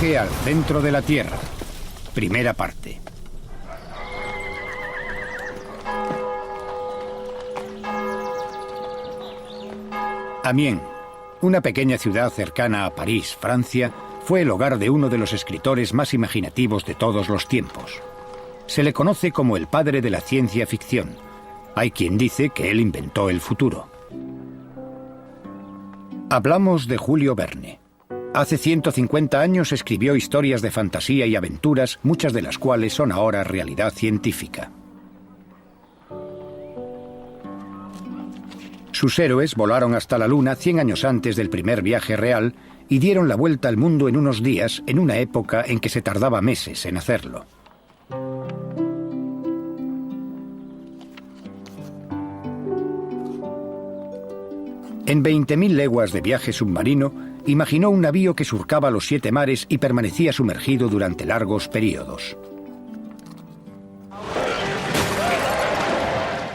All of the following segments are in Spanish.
Viaje al centro de la Tierra. Primera parte. Amiens, una pequeña ciudad cercana a París, Francia, fue el hogar de uno de los escritores más imaginativos de todos los tiempos. Se le conoce como el padre de la ciencia ficción. Hay quien dice que él inventó el futuro. Hablamos de Julio Verne. Hace 150 años escribió historias de fantasía y aventuras, muchas de las cuales son ahora realidad científica. Sus héroes volaron hasta la Luna 100 años antes del primer viaje real y dieron la vuelta al mundo en unos días, en una época en que se tardaba meses en hacerlo. En 20.000 leguas de viaje submarino, imaginó un navío que surcaba los 7 mares y permanecía sumergido durante largos periodos.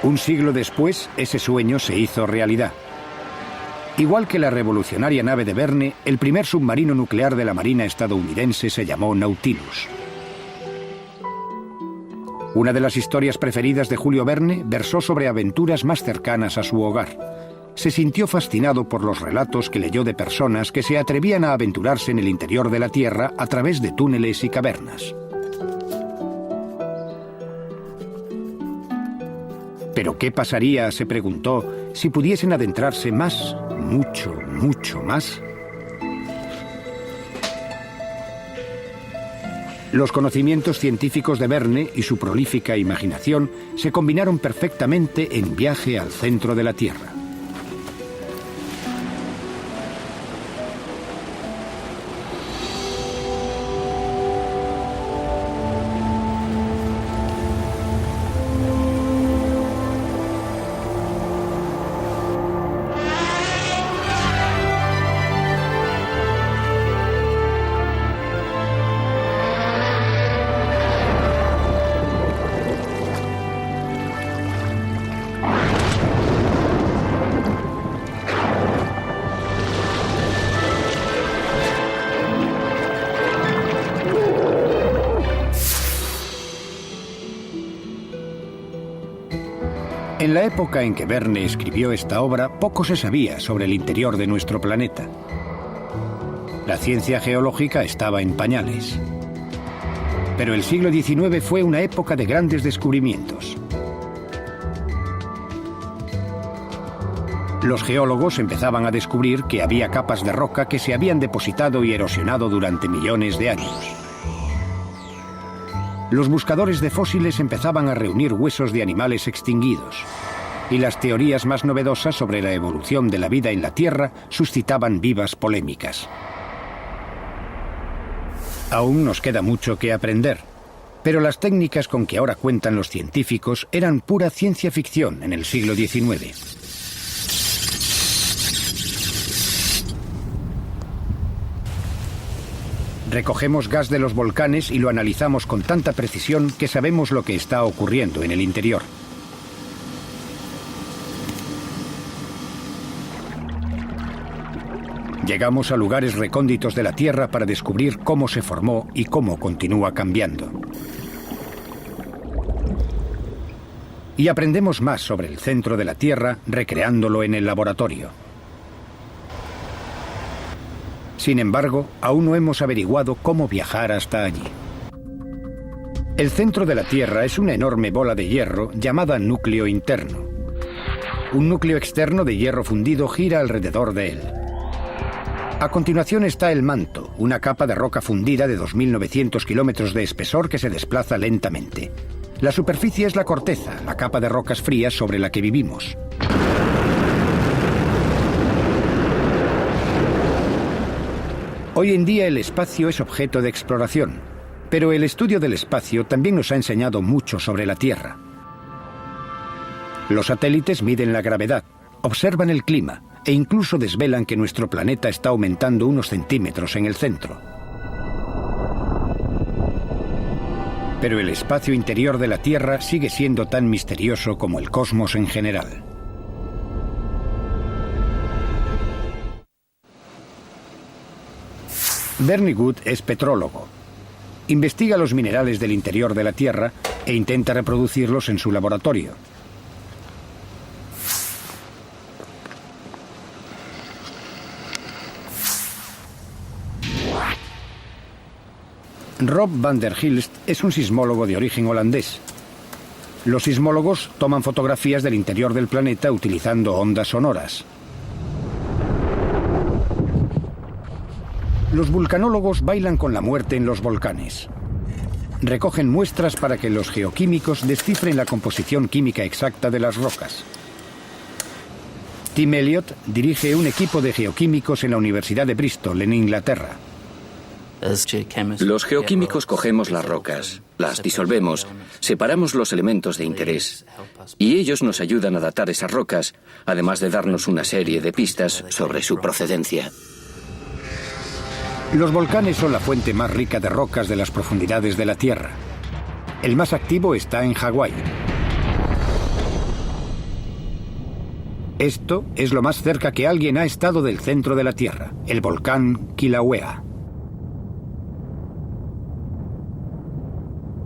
Un siglo después, ese sueño se hizo realidad. Igual que la revolucionaria nave de Verne, el primer submarino nuclear de la Marina estadounidense se llamó Nautilus. Una de las historias preferidas de Julio Verne versó sobre aventuras más cercanas a su hogar. Se sintió fascinado por los relatos que leyó de personas que se atrevían a aventurarse en el interior de la Tierra a través de túneles y cavernas. ¿Pero qué pasaría, se preguntó, si pudiesen adentrarse más, mucho, mucho más? Los conocimientos científicos de Verne y su prolífica imaginación se combinaron perfectamente en Viaje al centro de la Tierra. En la época en que Verne escribió esta obra, poco se sabía sobre el interior de nuestro planeta. La ciencia geológica estaba en pañales. Pero el siglo XIX fue una época de grandes descubrimientos. Los geólogos empezaban a descubrir que había capas de roca que se habían depositado y erosionado durante millones de años. Los buscadores de fósiles empezaban a reunir huesos de animales extinguidos, y las teorías más novedosas sobre la evolución de la vida en la Tierra suscitaban vivas polémicas. Aún nos queda mucho que aprender, pero las técnicas con que ahora cuentan los científicos eran pura ciencia ficción en el siglo XIX. Recogemos gas de los volcanes y lo analizamos con tanta precisión que sabemos lo que está ocurriendo en el interior. Llegamos a lugares recónditos de la Tierra para descubrir cómo se formó y cómo continúa cambiando. Y aprendemos más sobre el centro de la Tierra recreándolo en el laboratorio. Sin embargo, aún no hemos averiguado cómo viajar hasta allí. El centro de la Tierra es una enorme bola de hierro llamada núcleo interno. Un núcleo externo de hierro fundido gira alrededor de él. A continuación está el manto, una capa de roca fundida de 2.900 kilómetros de espesor que se desplaza lentamente. La superficie es la corteza, la capa de rocas frías sobre la que vivimos. Hoy en día el espacio es objeto de exploración, pero el estudio del espacio también nos ha enseñado mucho sobre la Tierra. Los satélites miden la gravedad, observan el clima e incluso desvelan que nuestro planeta está aumentando unos centímetros en el centro. Pero el espacio interior de la Tierra sigue siendo tan misterioso como el cosmos en general. Bernie Good es petrólogo. Investiga los minerales del interior de la Tierra e intenta reproducirlos en su laboratorio. Rob van der Hilst es un sismólogo de origen holandés. Los sismólogos toman fotografías del interior del planeta utilizando ondas sonoras. Los vulcanólogos bailan con la muerte en los volcanes. Recogen muestras para que los geoquímicos descifren la composición química exacta de las rocas. Tim Elliott dirige un equipo de geoquímicos en la Universidad de Bristol, en Inglaterra. Los geoquímicos cogemos las rocas, las disolvemos, separamos los elementos de interés y ellos nos ayudan a datar esas rocas, además de darnos una serie de pistas sobre su procedencia. Los volcanes son la fuente más rica de rocas de las profundidades de la Tierra. El más activo está en Hawái. Esto es lo más cerca que alguien ha estado del centro de la Tierra, el volcán Kilauea.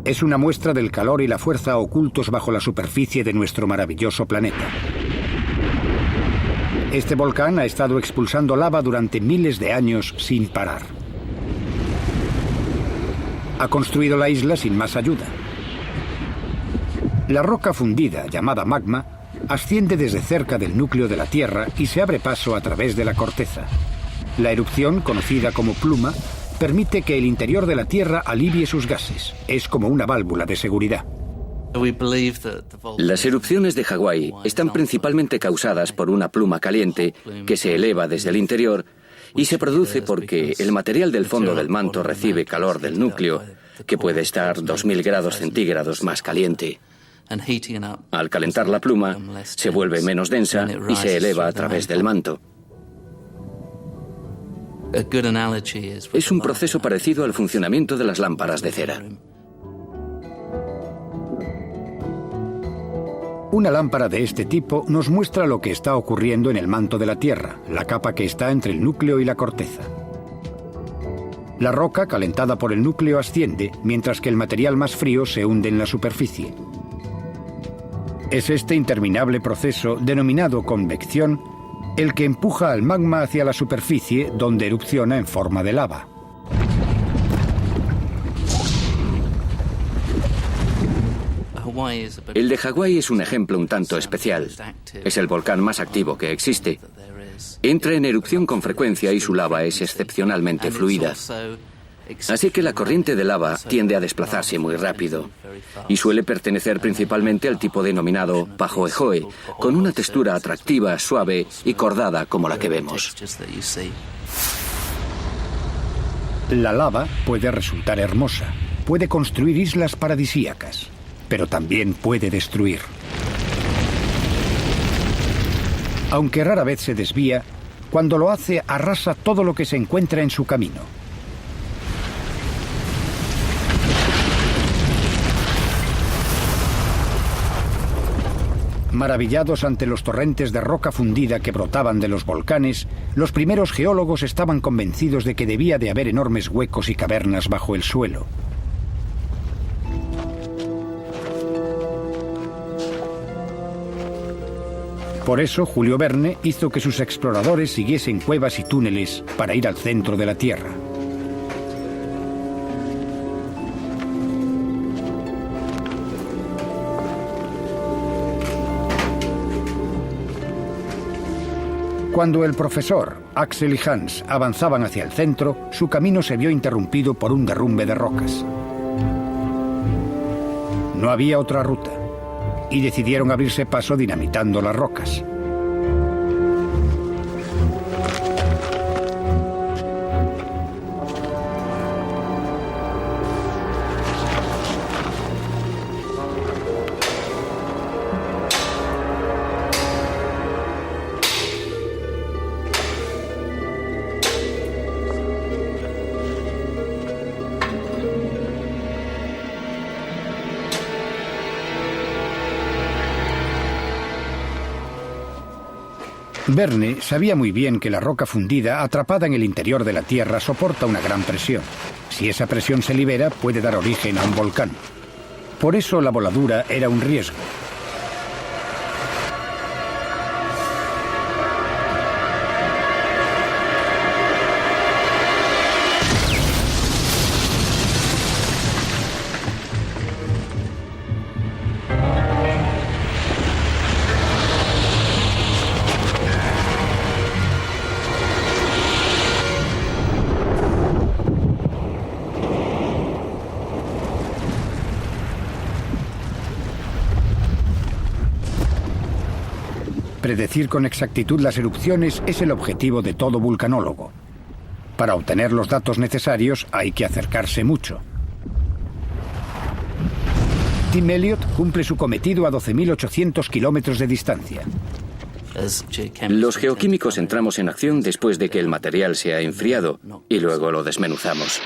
Es una muestra del calor y la fuerza ocultos bajo la superficie de nuestro maravilloso planeta. Este volcán ha estado expulsando lava durante miles de años sin parar. Ha construido la isla sin más ayuda. La roca fundida, llamada magma, asciende desde cerca del núcleo de la Tierra y se abre paso a través de la corteza. La erupción, conocida como pluma, permite que el interior de la Tierra alivie sus gases. Es como una válvula de seguridad. Las erupciones de Hawái están principalmente causadas por una pluma caliente que se eleva desde el interior y se produce porque el material del fondo del manto recibe calor del núcleo, que puede estar 2000 grados centígrados más caliente. Al calentar la pluma, se vuelve menos densa y se eleva a través del manto. Es un proceso parecido al funcionamiento de las lámparas de cera. Una lámpara de este tipo nos muestra lo que está ocurriendo en el manto de la Tierra, la capa que está entre el núcleo y la corteza. La roca, calentada por el núcleo, asciende, mientras que el material más frío se hunde en la superficie. Es este interminable proceso, denominado convección, el que empuja al magma hacia la superficie, donde erupciona en forma de lava. El de Hawái es un ejemplo un tanto especial. Es el volcán más activo que existe. Entra en erupción con frecuencia y su lava es excepcionalmente fluida. Así que la corriente de lava tiende a desplazarse muy rápido y suele pertenecer principalmente al tipo denominado pahoehoe, con una textura atractiva, suave y cordada como la que vemos. La lava puede resultar hermosa, puede construir islas paradisíacas, pero también puede destruir. Aunque rara vez se desvía, cuando lo hace arrasa todo lo que se encuentra en su camino. Maravillados ante los torrentes de roca fundida que brotaban de los volcanes, los primeros geólogos estaban convencidos de que debía de haber enormes huecos y cavernas bajo el suelo. Por eso, Julio Verne hizo que sus exploradores siguiesen cuevas y túneles para ir al centro de la Tierra. Cuando el profesor, Axel y Hans avanzaban hacia el centro, su camino se vio interrumpido por un derrumbe de rocas. No había otra ruta, y decidieron abrirse paso dinamitando las rocas. Verne sabía muy bien que la roca fundida atrapada en el interior de la Tierra soporta una gran presión. Si esa presión se libera, puede dar origen a un volcán. Por eso la voladura era un riesgo. Predecir con exactitud las erupciones es el objetivo de todo vulcanólogo. Para obtener los datos necesarios hay que acercarse mucho. Tim Elliott cumple su cometido a 12.800 kilómetros de distancia. Los geoquímicos entramos en acción después de que el material se ha enfriado y luego lo desmenuzamos.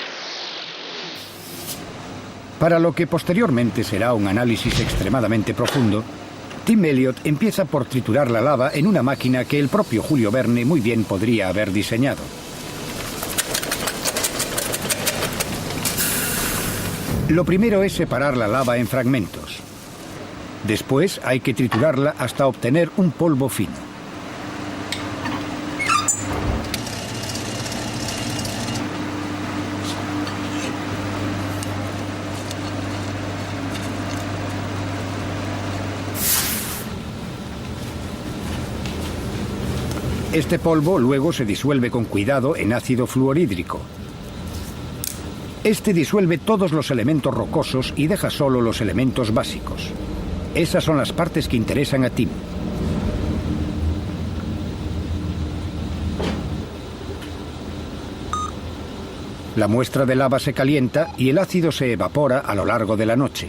Para lo que posteriormente será un análisis extremadamente profundo, Tim Elliott empieza por triturar la lava en una máquina que el propio Julio Verne muy bien podría haber diseñado. Lo primero es separar la lava en fragmentos. Después hay que triturarla hasta obtener un polvo fino. Este polvo luego se disuelve con cuidado en ácido fluorhídrico. Este disuelve todos los elementos rocosos y deja solo los elementos básicos. Esas son las partes que interesan a Tim. La muestra de lava se calienta y el ácido se evapora a lo largo de la noche.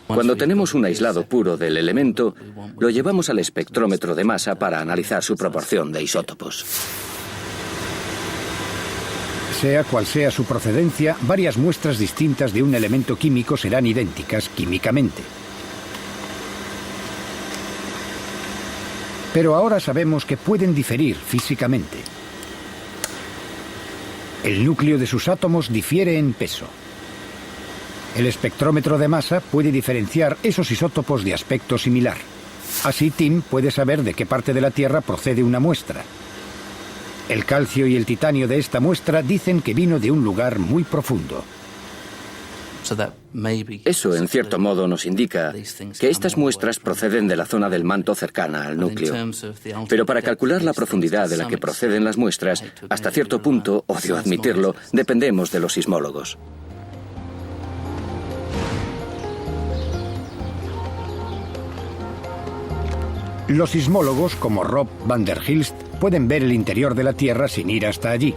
Cuando tenemos un aislado puro del elemento, lo llevamos al espectrómetro de masa para analizar su proporción de isótopos. Sea cual sea su procedencia, varias muestras distintas de un elemento químico serán idénticas químicamente. Pero ahora sabemos que pueden diferir físicamente. El núcleo de sus átomos difiere en peso. El espectrómetro de masa puede diferenciar esos isótopos de aspecto similar. Así Tim puede saber de qué parte de la Tierra procede una muestra. El calcio y el titanio de esta muestra dicen que vino de un lugar muy profundo. Eso, en cierto modo, nos indica que estas muestras proceden de la zona del manto cercana al núcleo. Pero para calcular la profundidad de la que proceden las muestras, hasta cierto punto, odio admitirlo, dependemos de los sismólogos. Los sismólogos, como Rob van der Hilst, pueden ver el interior de la Tierra sin ir hasta allí.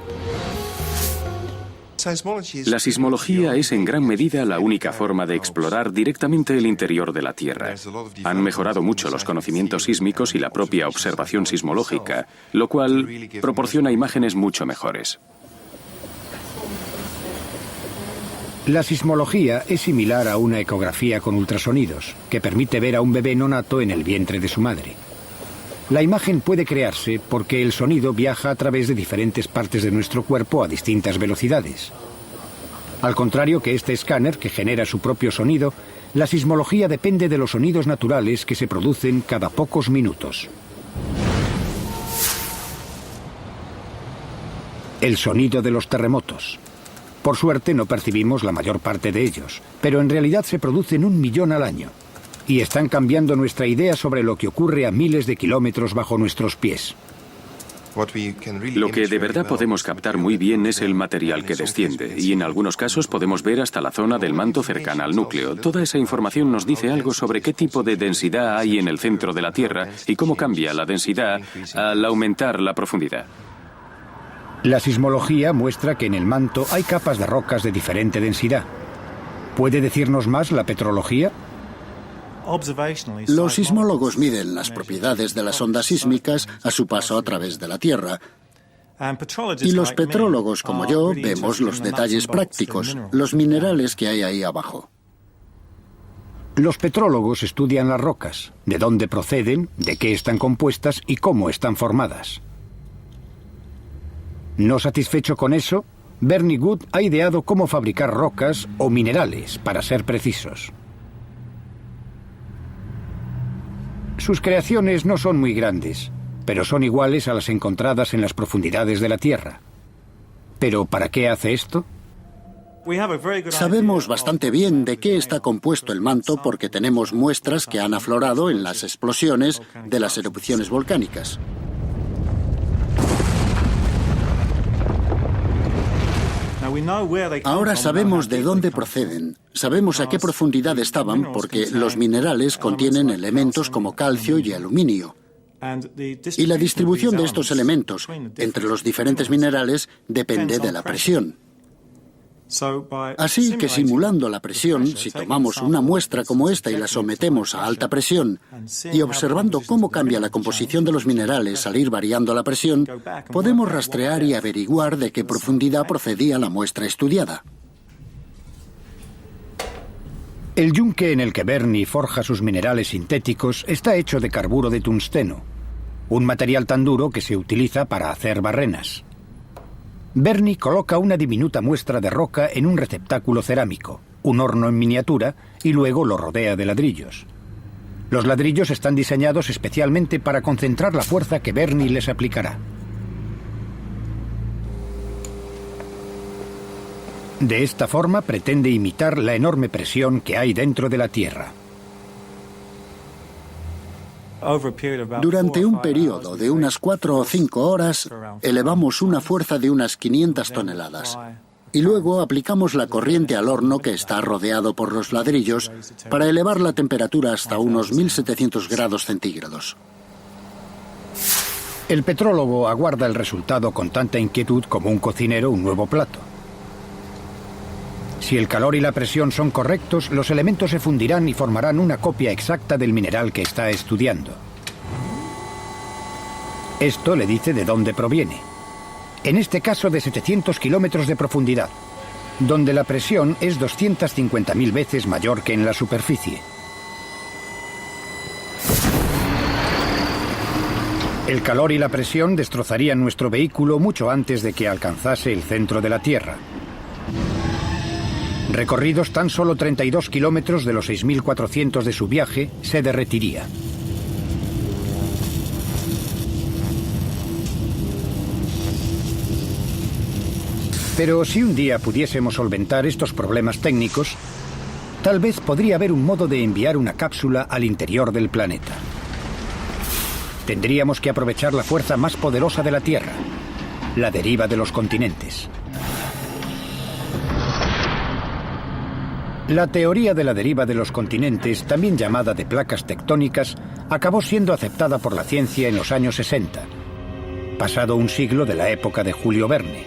La sismología es en gran medida la única forma de explorar directamente el interior de la Tierra. Han mejorado mucho los conocimientos sísmicos y la propia observación sismológica, lo cual proporciona imágenes mucho mejores. La sismología es similar a una ecografía con ultrasonidos, que permite ver a un bebé nonato en el vientre de su madre. La imagen puede crearse porque el sonido viaja a través de diferentes partes de nuestro cuerpo a distintas velocidades. Al contrario que este escáner, que genera su propio sonido, la sismología depende de los sonidos naturales que se producen cada pocos minutos. El sonido de los terremotos. Por suerte no percibimos la mayor parte de ellos, pero en realidad se producen 1 millón al año. Y están cambiando nuestra idea sobre lo que ocurre a miles de kilómetros bajo nuestros pies. Lo que de verdad podemos captar muy bien es el material que desciende, y en algunos casos podemos ver hasta la zona del manto cercana al núcleo. Toda esa información nos dice algo sobre qué tipo de densidad hay en el centro de la Tierra y cómo cambia la densidad al aumentar la profundidad. La sismología muestra que en el manto hay capas de rocas de diferente densidad. ¿Puede decirnos más la petrología? Los sismólogos miden las propiedades de las ondas sísmicas a su paso a través de la Tierra. Y los petrólogos, como yo, vemos los detalles prácticos, los minerales que hay ahí abajo. Los petrólogos estudian las rocas, de dónde proceden, de qué están compuestas y cómo están formadas. No satisfecho con eso, Bernie Wood ha ideado cómo fabricar rocas o minerales, para ser precisos. Sus creaciones no son muy grandes, pero son iguales a las encontradas en las profundidades de la Tierra. ¿Pero para qué hace esto? Sabemos bastante bien de qué está compuesto el manto porque tenemos muestras que han aflorado en las explosiones de las erupciones volcánicas. Ahora sabemos de dónde proceden, sabemos a qué profundidad estaban porque los minerales contienen elementos como calcio y aluminio. Y la distribución de estos elementos entre los diferentes minerales depende de la presión. Así que simulando la presión, si tomamos una muestra como esta y la sometemos a alta presión, y observando cómo cambia la composición de los minerales al ir variando la presión, podemos rastrear y averiguar de qué profundidad procedía la muestra estudiada. El yunque en el que Bernie forja sus minerales sintéticos está hecho de carburo de tungsteno, un material tan duro que se utiliza para hacer barrenas. Bernie coloca una diminuta muestra de roca en un receptáculo cerámico, un horno en miniatura, y luego lo rodea de ladrillos. Los ladrillos están diseñados especialmente para concentrar la fuerza que Bernie les aplicará. De esta forma pretende imitar la enorme presión que hay dentro de la Tierra. Durante un periodo de unas 4 o 5 horas, elevamos una fuerza de unas 500 toneladas. Y luego aplicamos la corriente al horno que está rodeado por los ladrillos para elevar la temperatura hasta unos 1700 grados centígrados. El petrólogo aguarda el resultado con tanta inquietud como un cocinero un nuevo plato. Si el calor y la presión son correctos, los elementos se fundirán y formarán una copia exacta del mineral que está estudiando. Esto le dice de dónde proviene. En este caso de 700 kilómetros de profundidad, donde la presión es 250.000 veces mayor que en la superficie. El calor y la presión destrozarían nuestro vehículo mucho antes de que alcanzase el centro de la Tierra. Recorridos tan solo 32 kilómetros de los 6.400 de su viaje, se derretiría. Pero si un día pudiésemos solventar estos problemas técnicos, tal vez podría haber un modo de enviar una cápsula al interior del planeta. Tendríamos que aprovechar la fuerza más poderosa de la Tierra, la deriva de los continentes. La teoría de la deriva de los continentes, también llamada de placas tectónicas, acabó siendo aceptada por la ciencia en los años 60, pasado un siglo de la época de Julio Verne.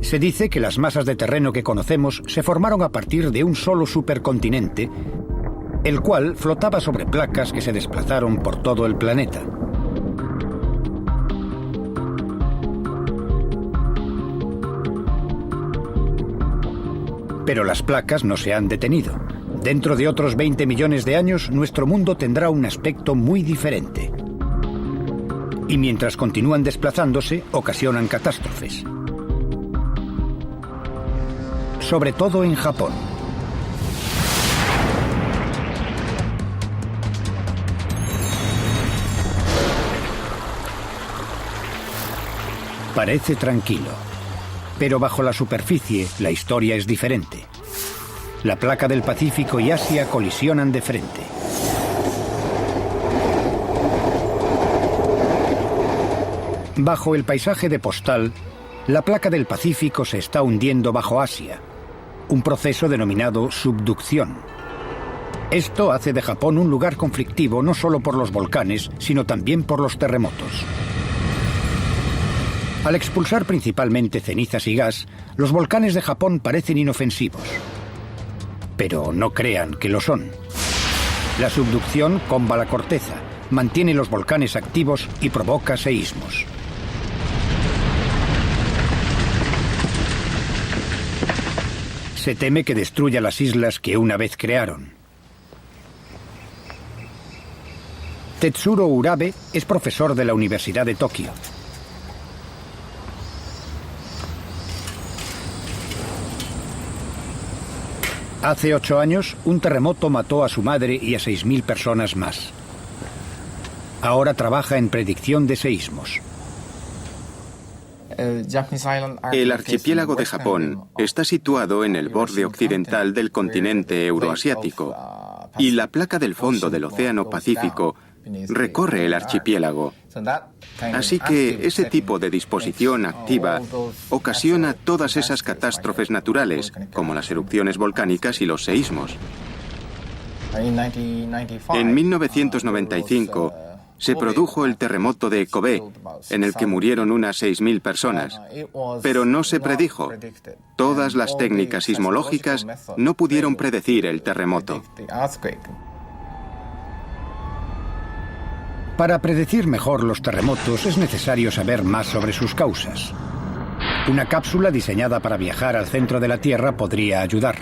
Se dice que las masas de terreno que conocemos se formaron a partir de un solo supercontinente, el cual flotaba sobre placas que se desplazaron por todo el planeta. Pero las placas no se han detenido. Dentro de otros 20 millones de años, nuestro mundo tendrá un aspecto muy diferente. Y mientras continúan desplazándose, ocasionan catástrofes. Sobre todo en Japón. Parece tranquilo. Pero bajo la superficie, la historia es diferente. La placa del Pacífico y Asia colisionan de frente. Bajo el paisaje de Postal, la placa del Pacífico se está hundiendo bajo Asia, un proceso denominado subducción. Esto hace de Japón un lugar conflictivo no solo por los volcanes, sino también por los terremotos. Al expulsar principalmente cenizas y gas, los volcanes de Japón parecen inofensivos. Pero no crean que lo son. La subducción comba la corteza, mantiene los volcanes activos y provoca seísmos. Se teme que destruya las islas que una vez crearon. Tetsuro Urabe es profesor de la Universidad de Tokio. Hace 8 años, un terremoto mató a su madre y a 6.000 personas más. Ahora trabaja en predicción de seísmos. El archipiélago de Japón está situado en el borde occidental del continente euroasiático y la placa del fondo del Océano Pacífico recorre el archipiélago. Así que ese tipo de disposición activa ocasiona todas esas catástrofes naturales, como las erupciones volcánicas y los seísmos. En 1995 se produjo el terremoto de Kobe, en el que murieron unas 6.000 personas. Pero no se predijo. Todas las técnicas sismológicas no pudieron predecir el terremoto. Para predecir mejor los terremotos es necesario saber más sobre sus causas. Una cápsula diseñada para viajar al centro de la Tierra podría ayudar.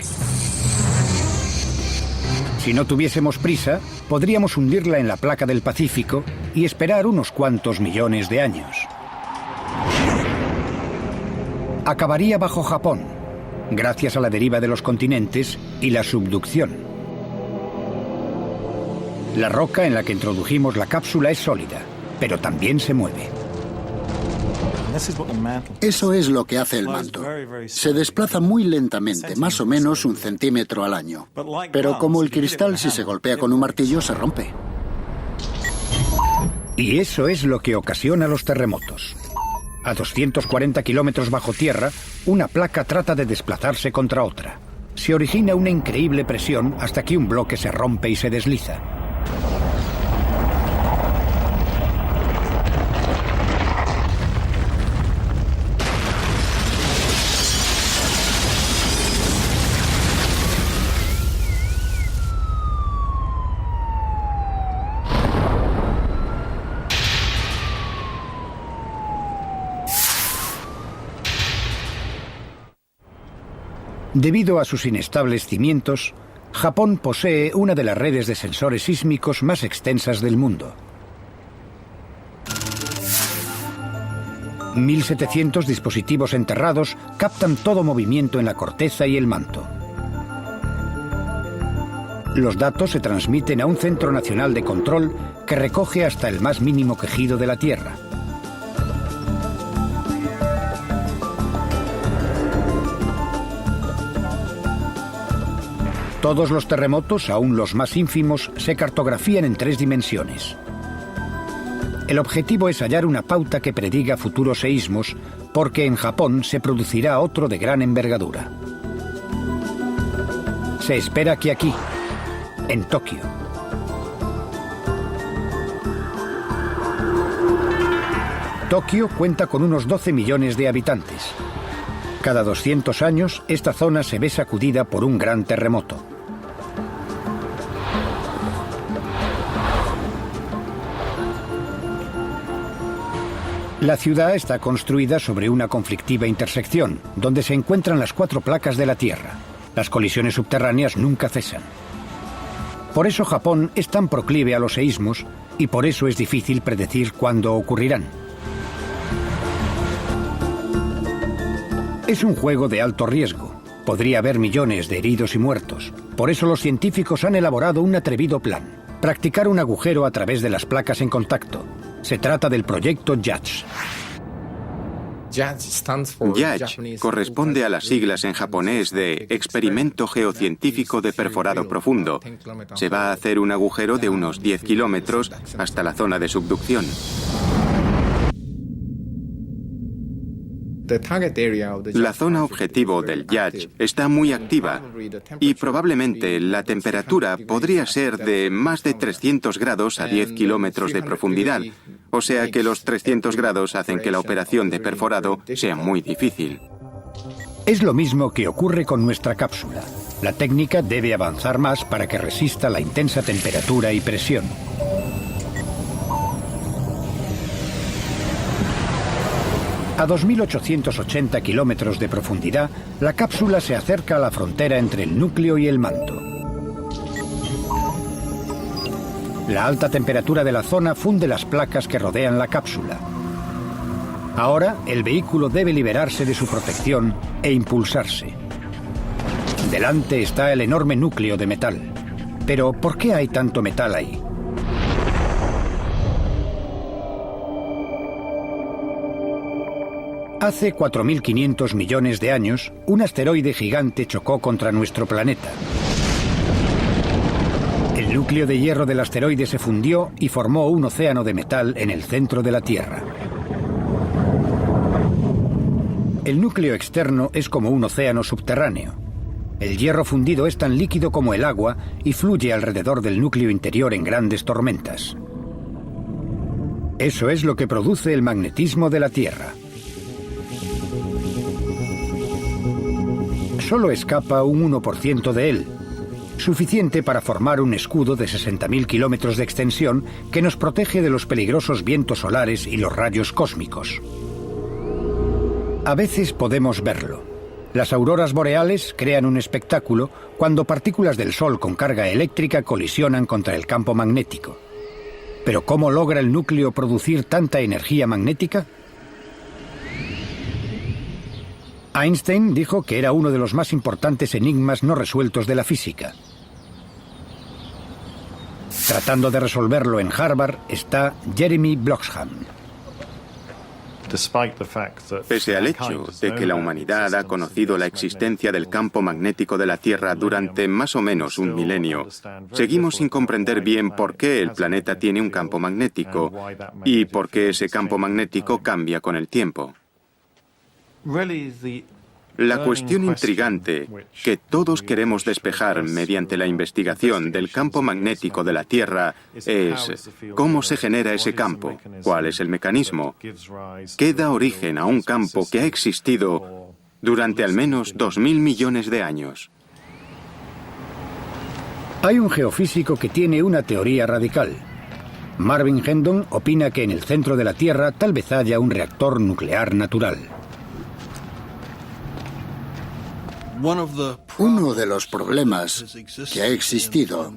Si no tuviésemos prisa, podríamos hundirla en la placa del Pacífico y esperar unos cuantos millones de años. Acabaría bajo Japón, gracias a la deriva de los continentes y la subducción. La roca en la que introdujimos la cápsula es sólida, pero también se mueve. Eso es lo que hace el manto. Se desplaza muy lentamente, más o menos 1 centímetro al año. Pero como el cristal, si se golpea con un martillo, se rompe. Y eso es lo que ocasiona los terremotos. A 240 kilómetros bajo tierra, una placa trata de desplazarse contra otra. Se origina una increíble presión hasta que un bloque se rompe y se desliza. Debido a sus inestables cimientos, Japón posee una de las redes de sensores sísmicos más extensas del mundo. 1.700 dispositivos enterrados captan todo movimiento en la corteza y el manto. Los datos se transmiten a un centro nacional de control que recoge hasta el más mínimo quejido de la Tierra. Todos los terremotos, aún los más ínfimos, se cartografían en 3 dimensiones. El objetivo es hallar una pauta que prediga futuros seísmos, porque en Japón se producirá otro de gran envergadura. Se espera que aquí, en Tokio. Tokio cuenta con unos 12 millones de habitantes. Cada 200 años, esta zona se ve sacudida por un gran terremoto. La ciudad está construida sobre una conflictiva intersección, donde se encuentran las 4 placas de la Tierra. Las colisiones subterráneas nunca cesan. Por eso Japón es tan proclive a los seísmos y por eso es difícil predecir cuándo ocurrirán. Es un juego de alto riesgo. Podría haber millones de heridos y muertos. Por eso los científicos han elaborado un atrevido plan: practicar un agujero a través de las placas en contacto. Se trata del proyecto JADGE. JADGE corresponde a las siglas en japonés de Experimento Geocientífico de Perforado Profundo. Se va a hacer un agujero de unos 10 kilómetros hasta la zona de subducción. La zona objetivo del JADGE está muy activa y probablemente la temperatura podría ser de más de 300 grados a 10 kilómetros de profundidad, o sea que los 300 grados hacen que la operación de perforado sea muy difícil. Es lo mismo que ocurre con nuestra cápsula. La técnica debe avanzar más para que resista la intensa temperatura y presión. A 2.880 kilómetros de profundidad, la cápsula se acerca a la frontera entre el núcleo y el manto. La alta temperatura de la zona funde las placas que rodean la cápsula. Ahora, el vehículo debe liberarse de su protección e impulsarse. Delante está el enorme núcleo de metal. Pero, ¿por qué hay tanto metal ahí? Hace 4.500 millones de años, un asteroide gigante chocó contra nuestro planeta. El núcleo de hierro del asteroide se fundió y formó un océano de metal en el centro de la Tierra. El núcleo externo es como un océano subterráneo. El hierro fundido es tan líquido como el agua y fluye alrededor del núcleo interior en grandes tormentas. Eso es lo que produce el magnetismo de la Tierra. Solo escapa un 1% de él, suficiente para formar un escudo de 60.000 kilómetros de extensión que nos protege de los peligrosos vientos solares y los rayos cósmicos. A veces podemos verlo. Las auroras boreales crean un espectáculo cuando partículas del Sol con carga eléctrica colisionan contra el campo magnético. ¿Pero cómo logra el núcleo producir tanta energía magnética? Einstein dijo que era uno de los más importantes enigmas no resueltos de la física. Tratando de resolverlo en Harvard está Jeremy Bloxham. Pese al hecho de que la humanidad ha conocido la existencia del campo magnético de la Tierra durante más o menos un milenio, seguimos sin comprender bien por qué el planeta tiene un campo magnético y por qué ese campo magnético cambia con el tiempo. La cuestión intrigante que todos queremos despejar mediante la investigación del campo magnético de la Tierra es cómo se genera ese campo, cuál es el mecanismo, qué da origen a un campo que ha existido durante al menos 2.000 millones de años. Hay un geofísico que tiene una teoría radical. Marvin Hendon opina que en el centro de la Tierra tal vez haya un reactor nuclear natural. Uno de los problemas que ha existido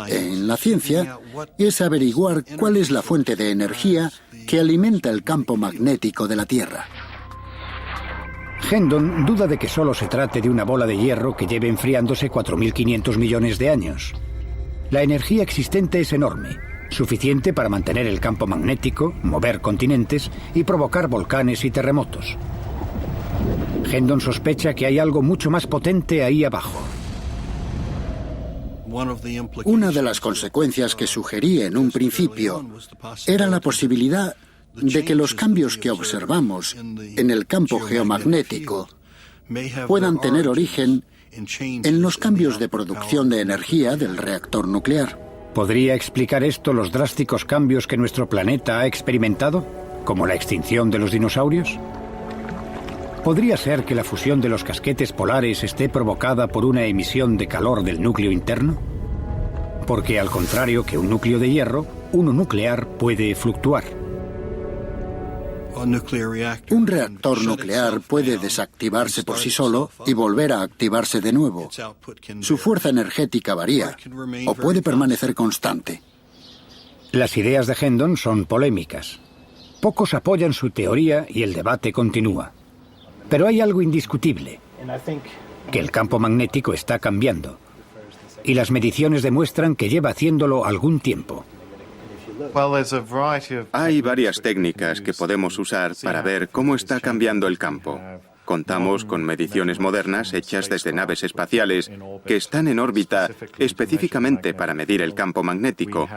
en la ciencia es averiguar cuál es la fuente de energía que alimenta el campo magnético de la Tierra. Hendon duda de que solo se trate de una bola de hierro que lleve enfriándose 4.500 millones de años. La energía existente es enorme, suficiente para mantener el campo magnético, mover continentes y provocar volcanes y terremotos. Hendon sospecha que hay algo mucho más potente ahí abajo. Una de las consecuencias que sugerí en un principio era la posibilidad de que los cambios que observamos en el campo geomagnético puedan tener origen en los cambios de producción de energía del reactor nuclear. ¿Podría explicar esto los drásticos cambios que nuestro planeta ha experimentado, como la extinción de los dinosaurios? ¿Podría ser que la fusión de los casquetes polares esté provocada por una emisión de calor del núcleo interno? Porque, al contrario que un núcleo de hierro, uno nuclear puede fluctuar. Un reactor nuclear puede desactivarse por sí solo y volver a activarse de nuevo. Su fuerza energética varía o puede permanecer constante. Las ideas de Hendon son polémicas. Pocos apoyan su teoría y el debate continúa. Pero hay algo indiscutible, que el campo magnético está cambiando. Y las mediciones demuestran que lleva haciéndolo algún tiempo. Hay varias técnicas que podemos usar para ver cómo está cambiando el campo. Contamos con mediciones modernas hechas desde naves espaciales que están en órbita específicamente para medir el campo magnético.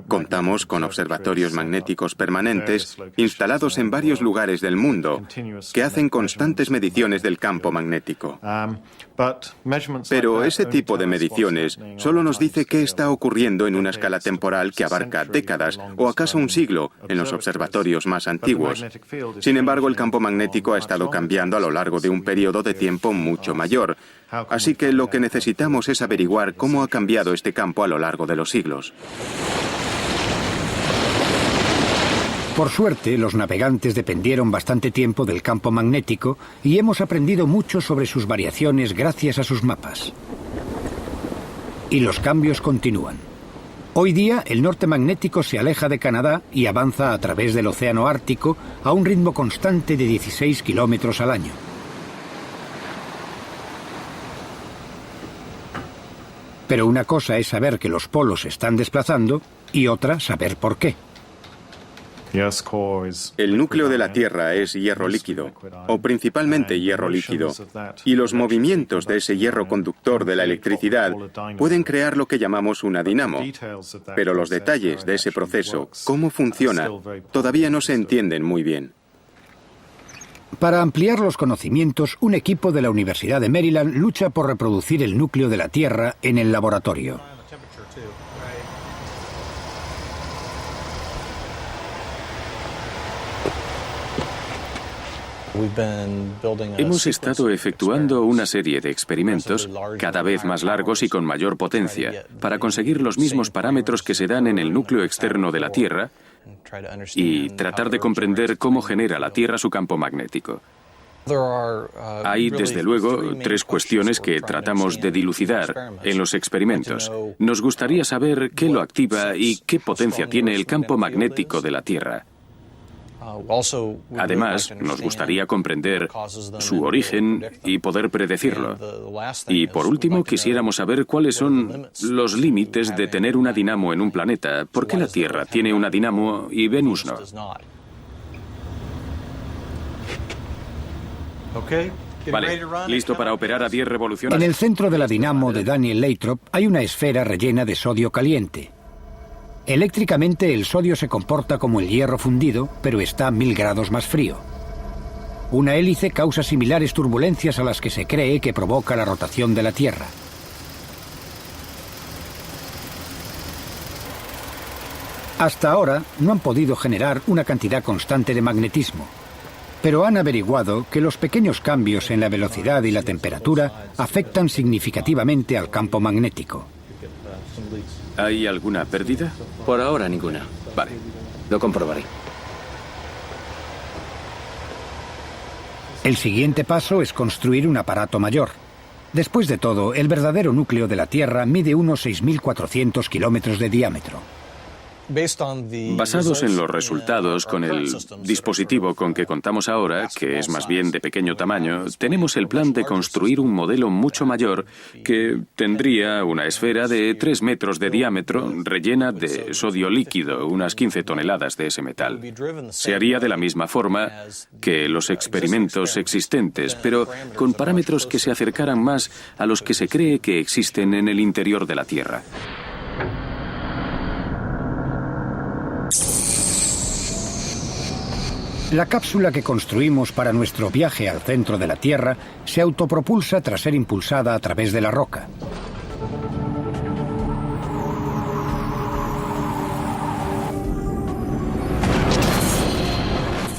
Contamos con observatorios magnéticos permanentes instalados en varios lugares del mundo que hacen constantes mediciones del campo magnético. Pero ese tipo de mediciones solo nos dice qué está ocurriendo en una escala temporal que abarca décadas o acaso un siglo en los observatorios más antiguos. Sin embargo, el campo magnético ha estado cambiando a lo largo de un periodo de tiempo mucho mayor. Así que lo que necesitamos es averiguar cómo ha cambiado este campo a lo largo de los siglos. Por suerte, los navegantes dependieron bastante tiempo del campo magnético y hemos aprendido mucho sobre sus variaciones gracias a sus mapas. Y los cambios continúan. Hoy día, el norte magnético se aleja de Canadá y avanza a través del océano Ártico a un ritmo constante de 16 kilómetros al año. Pero una cosa es saber que los polos se están desplazando y otra saber por qué. El núcleo de la Tierra es hierro líquido, o principalmente hierro líquido, y los movimientos de ese hierro conductor de la electricidad pueden crear lo que llamamos una dinamo. Pero los detalles de ese proceso, cómo funciona, todavía no se entienden muy bien. Para ampliar los conocimientos, un equipo de la Universidad de Maryland lucha por reproducir el núcleo de la Tierra en el laboratorio. Hemos estado efectuando una serie de experimentos cada vez más largos y con mayor potencia para conseguir los mismos parámetros que se dan en el núcleo externo de la Tierra y tratar de comprender cómo genera la Tierra su campo magnético. Hay, desde luego, tres cuestiones que tratamos de dilucidar en los experimentos. Nos gustaría saber qué lo activa y qué potencia tiene el campo magnético de la Tierra. Además, nos gustaría comprender su origen y poder predecirlo. Y por último, quisiéramos saber cuáles son los límites de tener una dinamo en un planeta. ¿Por qué la Tierra tiene una dinamo y Venus no? Vale, ¿listo para operar a 10 revoluciones? En el centro de la dinamo de Daniel Lathrop hay una esfera rellena de sodio caliente. Eléctricamente, el sodio se comporta como el hierro fundido, pero está a 1000 grados más frío. Una hélice causa similares turbulencias a las que se cree que provoca la rotación de la Tierra. Hasta ahora no han podido generar una cantidad constante de magnetismo, pero han averiguado que los pequeños cambios en la velocidad y la temperatura afectan significativamente al campo magnético. ¿Hay alguna pérdida? Por ahora ninguna. Vale. Lo comprobaré. El siguiente paso es construir un aparato mayor. Después de todo, el verdadero núcleo de la Tierra mide unos 6.400 kilómetros de diámetro. Basados en los resultados con el dispositivo con que contamos ahora, que es más bien de pequeño tamaño, tenemos el plan de construir un modelo mucho mayor que tendría una esfera de 3 metros de diámetro rellena de sodio líquido, unas 15 toneladas de ese metal. Se haría de la misma forma que los experimentos existentes, pero con parámetros que se acercaran más a los que se cree que existen en el interior de la Tierra. La cápsula que construimos para nuestro viaje al centro de la Tierra se autopropulsa tras ser impulsada a través de la roca.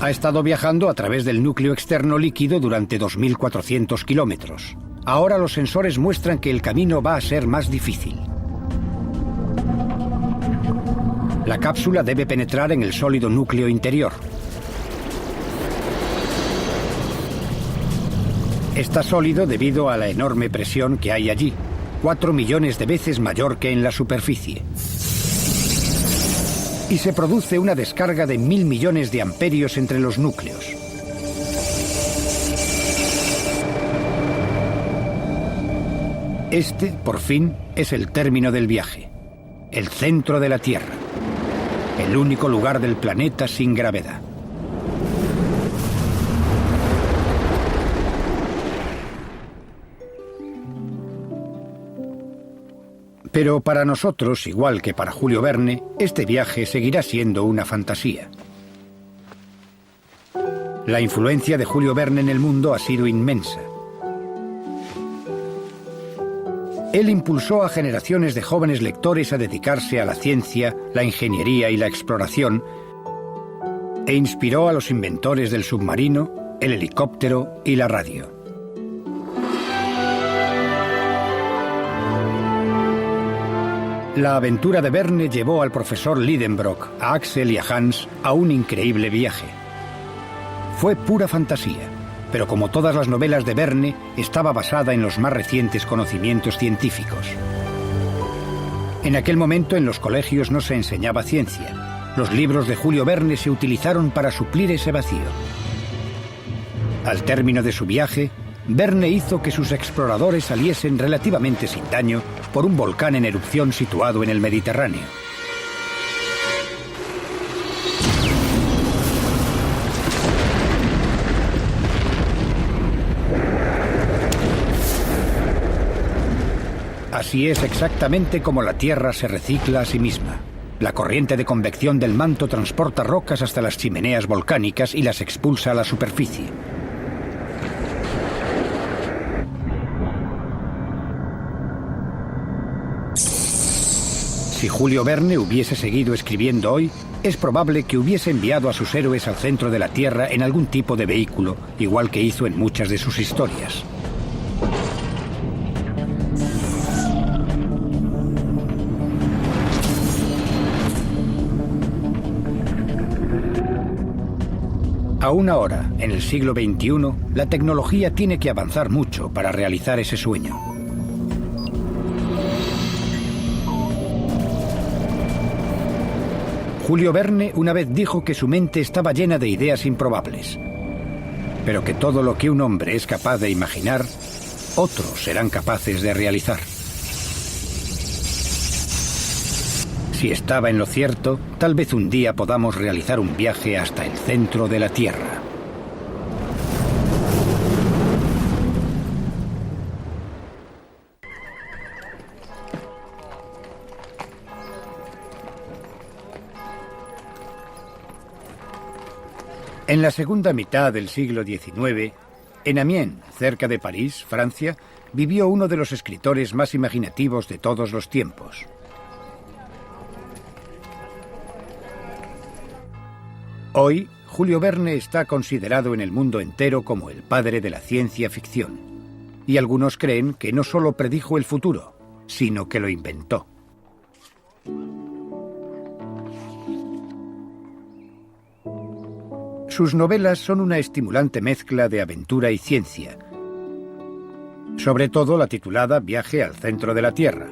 Ha estado viajando a través del núcleo externo líquido durante 2.400 kilómetros. Ahora los sensores muestran que el camino va a ser más difícil. La cápsula debe penetrar en el sólido núcleo interior. Está sólido debido a la enorme presión que hay allí, 4 millones de veces mayor que en la superficie. Y se produce una descarga de 1.000 millones de amperios entre los núcleos. Este, por fin, es el término del viaje. El centro de la Tierra. El único lugar del planeta sin gravedad. Pero para nosotros, igual que para Julio Verne, este viaje seguirá siendo una fantasía. La influencia de Julio Verne en el mundo ha sido inmensa. Él impulsó a generaciones de jóvenes lectores a dedicarse a la ciencia, la ingeniería y la exploración, e inspiró a los inventores del submarino, el helicóptero y la radio. La aventura de Verne llevó al profesor Lidenbrock, a Axel y a Hans a un increíble viaje. Fue pura fantasía, pero como todas las novelas de Verne, estaba basada en los más recientes conocimientos científicos. En aquel momento en los colegios no se enseñaba ciencia. Los libros de Julio Verne se utilizaron para suplir ese vacío. Al término de su viaje, Verne hizo que sus exploradores saliesen relativamente sin daño por un volcán en erupción situado en el Mediterráneo. Así es exactamente como la Tierra se recicla a sí misma. La corriente de convección del manto transporta rocas hasta las chimeneas volcánicas y las expulsa a la superficie. Si Julio Verne hubiese seguido escribiendo hoy, es probable que hubiese enviado a sus héroes al centro de la Tierra en algún tipo de vehículo, igual que hizo en muchas de sus historias. Aún ahora, en el siglo XXI, la tecnología tiene que avanzar mucho para realizar ese sueño. Julio Verne una vez dijo que su mente estaba llena de ideas improbables, pero que todo lo que un hombre es capaz de imaginar, otros serán capaces de realizar. Si estaba en lo cierto, tal vez un día podamos realizar un viaje hasta el centro de la Tierra. En la segunda mitad del siglo XIX, en Amiens, cerca de París, Francia, vivió uno de los escritores más imaginativos de todos los tiempos. Hoy, Julio Verne está considerado en el mundo entero como el padre de la ciencia ficción, y algunos creen que no solo predijo el futuro, sino que lo inventó. Sus novelas son una estimulante mezcla de aventura y ciencia, sobre todo la titulada Viaje al centro de la Tierra.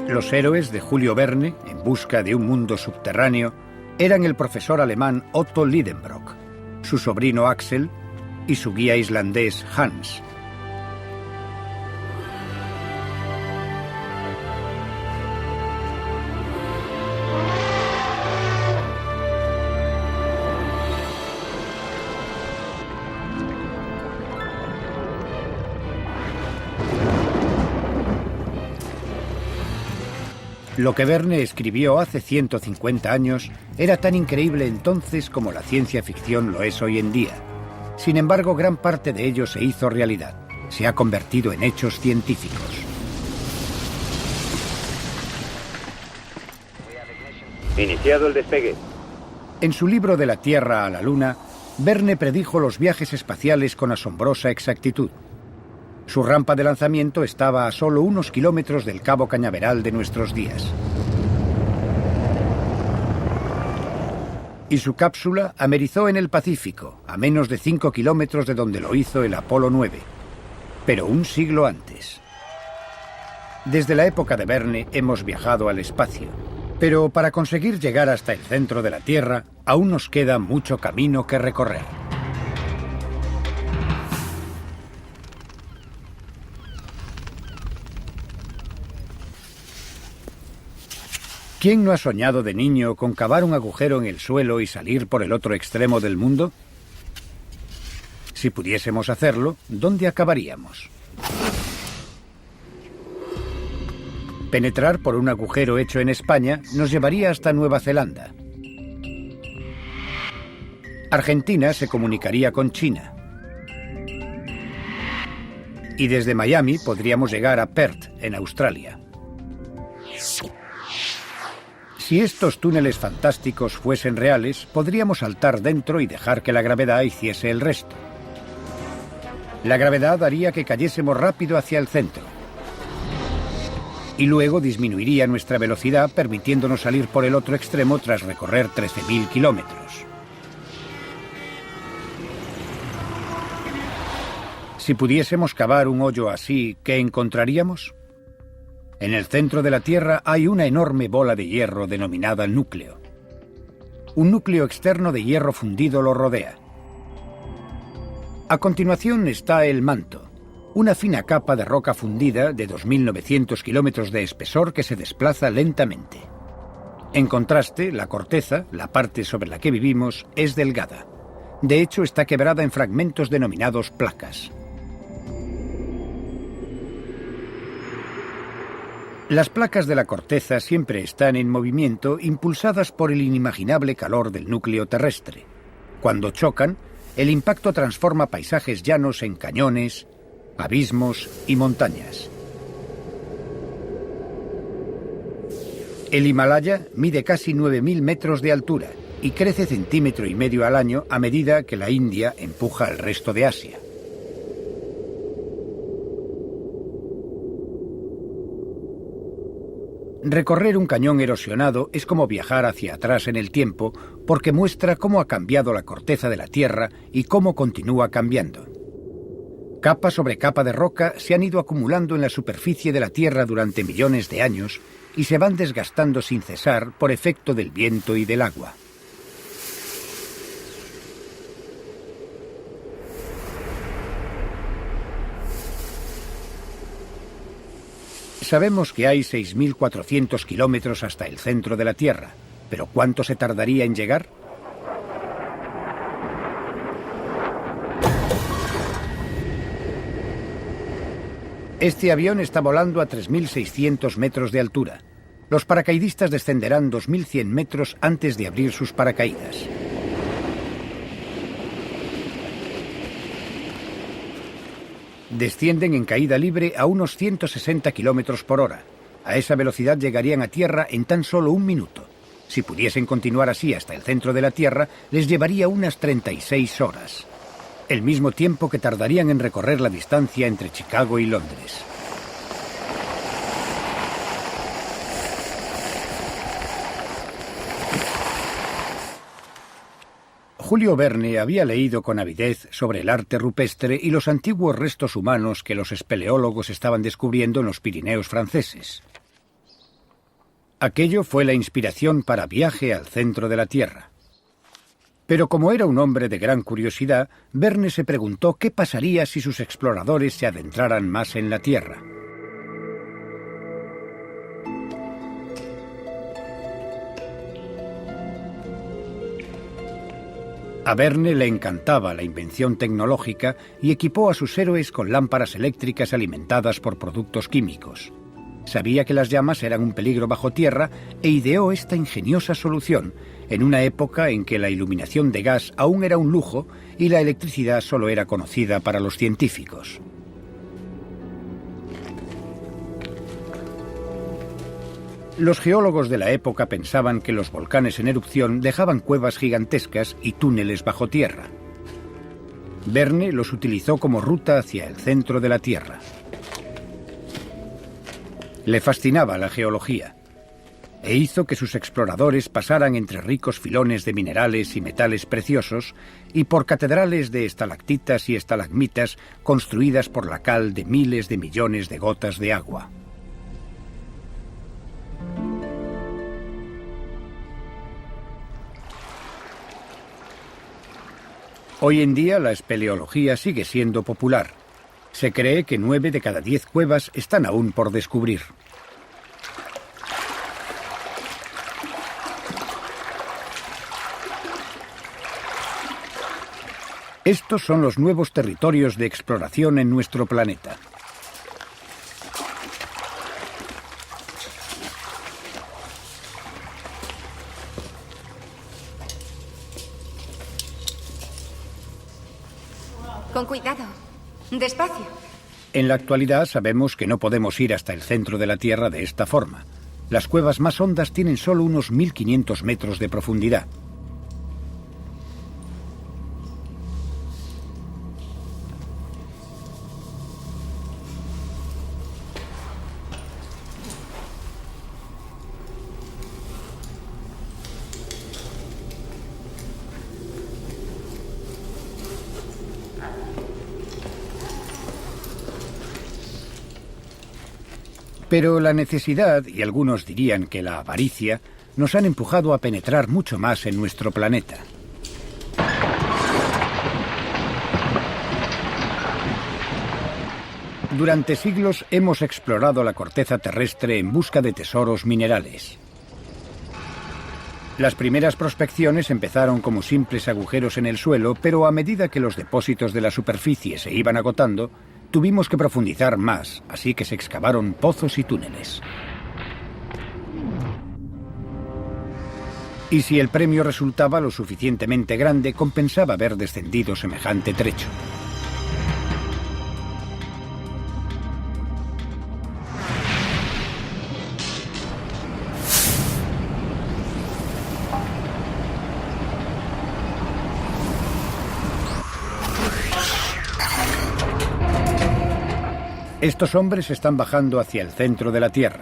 Los héroes de Julio Verne, en busca de un mundo subterráneo, eran el profesor alemán Otto Lidenbrock, su sobrino Axel y su guía islandés Hans. Lo que Verne escribió hace 150 años era tan increíble entonces como la ciencia ficción lo es hoy en día. Sin embargo, gran parte de ello se hizo realidad. Se ha convertido en hechos científicos. Iniciado el despegue. En su libro De la Tierra a la Luna, Verne predijo los viajes espaciales con asombrosa exactitud. Su rampa de lanzamiento estaba a solo unos kilómetros del Cabo Cañaveral de nuestros días. Y su cápsula amerizó en el Pacífico, a menos de 5 kilómetros de donde lo hizo el Apolo 9, pero un siglo antes. Desde la época de Verne hemos viajado al espacio, pero para conseguir llegar hasta el centro de la Tierra, aún nos queda mucho camino que recorrer. ¿Quién no ha soñado de niño con cavar un agujero en el suelo y salir por el otro extremo del mundo? Si pudiésemos hacerlo, ¿dónde acabaríamos? Penetrar por un agujero hecho en España nos llevaría hasta Nueva Zelanda. Argentina se comunicaría con China. Y desde Miami podríamos llegar a Perth, en Australia. Si estos túneles fantásticos fuesen reales, podríamos saltar dentro y dejar que la gravedad hiciese el resto. La gravedad haría que cayésemos rápido hacia el centro. Y luego disminuiría nuestra velocidad, permitiéndonos salir por el otro extremo tras recorrer 13.000 kilómetros. Si pudiésemos cavar un hoyo así, ¿qué encontraríamos? En el centro de la Tierra hay una enorme bola de hierro denominada núcleo. Un núcleo externo de hierro fundido lo rodea. A continuación está el manto, una fina capa de roca fundida de 2.900 kilómetros de espesor que se desplaza lentamente. En contraste, la corteza, la parte sobre la que vivimos, es delgada. De hecho, está quebrada en fragmentos denominados placas. Las placas de la corteza siempre están en movimiento, impulsadas por el inimaginable calor del núcleo terrestre. Cuando chocan, el impacto transforma paisajes llanos en cañones, abismos y montañas. El Himalaya mide casi 9.000 metros de altura y crece 1,5 cm al año a medida que la India empuja al resto de Asia. Recorrer un cañón erosionado es como viajar hacia atrás en el tiempo, porque muestra cómo ha cambiado la corteza de la Tierra y cómo continúa cambiando. Capa sobre capa de roca se han ido acumulando en la superficie de la Tierra durante millones de años y se van desgastando sin cesar por efecto del viento y del agua. Sabemos que hay 6.400 kilómetros hasta el centro de la Tierra, pero ¿cuánto se tardaría en llegar? Este avión está volando a 3.600 metros de altura. Los paracaidistas descenderán 2.100 metros antes de abrir sus paracaídas. Descienden en caída libre a unos 160 kilómetros por hora. A esa velocidad llegarían a tierra en tan solo 1 minuto. Si pudiesen continuar así hasta el centro de la Tierra, les llevaría unas 36 horas. El mismo tiempo que tardarían en recorrer la distancia entre Chicago y Londres. Julio Verne había leído con avidez sobre el arte rupestre y los antiguos restos humanos que los espeleólogos estaban descubriendo en los Pirineos franceses. Aquello fue la inspiración para Viaje al centro de la Tierra. Pero como era un hombre de gran curiosidad, Verne se preguntó qué pasaría si sus exploradores se adentraran más en la Tierra. A Verne le encantaba la invención tecnológica y equipó a sus héroes con lámparas eléctricas alimentadas por productos químicos. Sabía que las llamas eran un peligro bajo tierra e ideó esta ingeniosa solución en una época en que la iluminación de gas aún era un lujo y la electricidad solo era conocida para los científicos. Los geólogos de la época pensaban que los volcanes en erupción dejaban cuevas gigantescas y túneles bajo tierra. Verne los utilizó como ruta hacia el centro de la Tierra. Le fascinaba la geología e hizo que sus exploradores pasaran entre ricos filones de minerales y metales preciosos y por catedrales de estalactitas y estalagmitas construidas por la cal de miles de millones de gotas de agua. Hoy en día la espeleología sigue siendo popular. Se cree que 9 de cada 10 cuevas están aún por descubrir. Estos son los nuevos territorios de exploración en nuestro planeta. Con cuidado. Despacio. En la actualidad sabemos que no podemos ir hasta el centro de la Tierra de esta forma. Las cuevas más hondas tienen solo unos 1500 metros de profundidad. Pero la necesidad, y algunos dirían que la avaricia, nos han empujado a penetrar mucho más en nuestro planeta. Durante siglos hemos explorado la corteza terrestre en busca de tesoros minerales. Las primeras prospecciones empezaron como simples agujeros en el suelo, pero a medida que los depósitos de la superficie se iban agotando, tuvimos que profundizar más, así que se excavaron pozos y túneles. Y si el premio resultaba lo suficientemente grande, compensaba haber descendido semejante trecho. Estos hombres están bajando hacia el centro de la Tierra.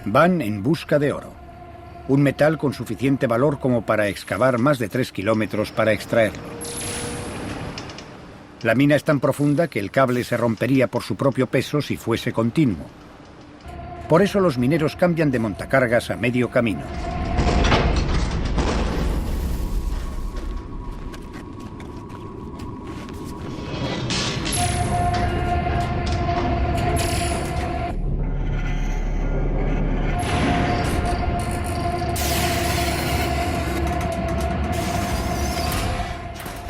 Van en busca de oro, un metal con suficiente valor como para excavar más de 3 kilómetros para extraerlo. La mina es tan profunda que el cable se rompería por su propio peso si fuese continuo. Por eso los mineros cambian de montacargas a medio camino.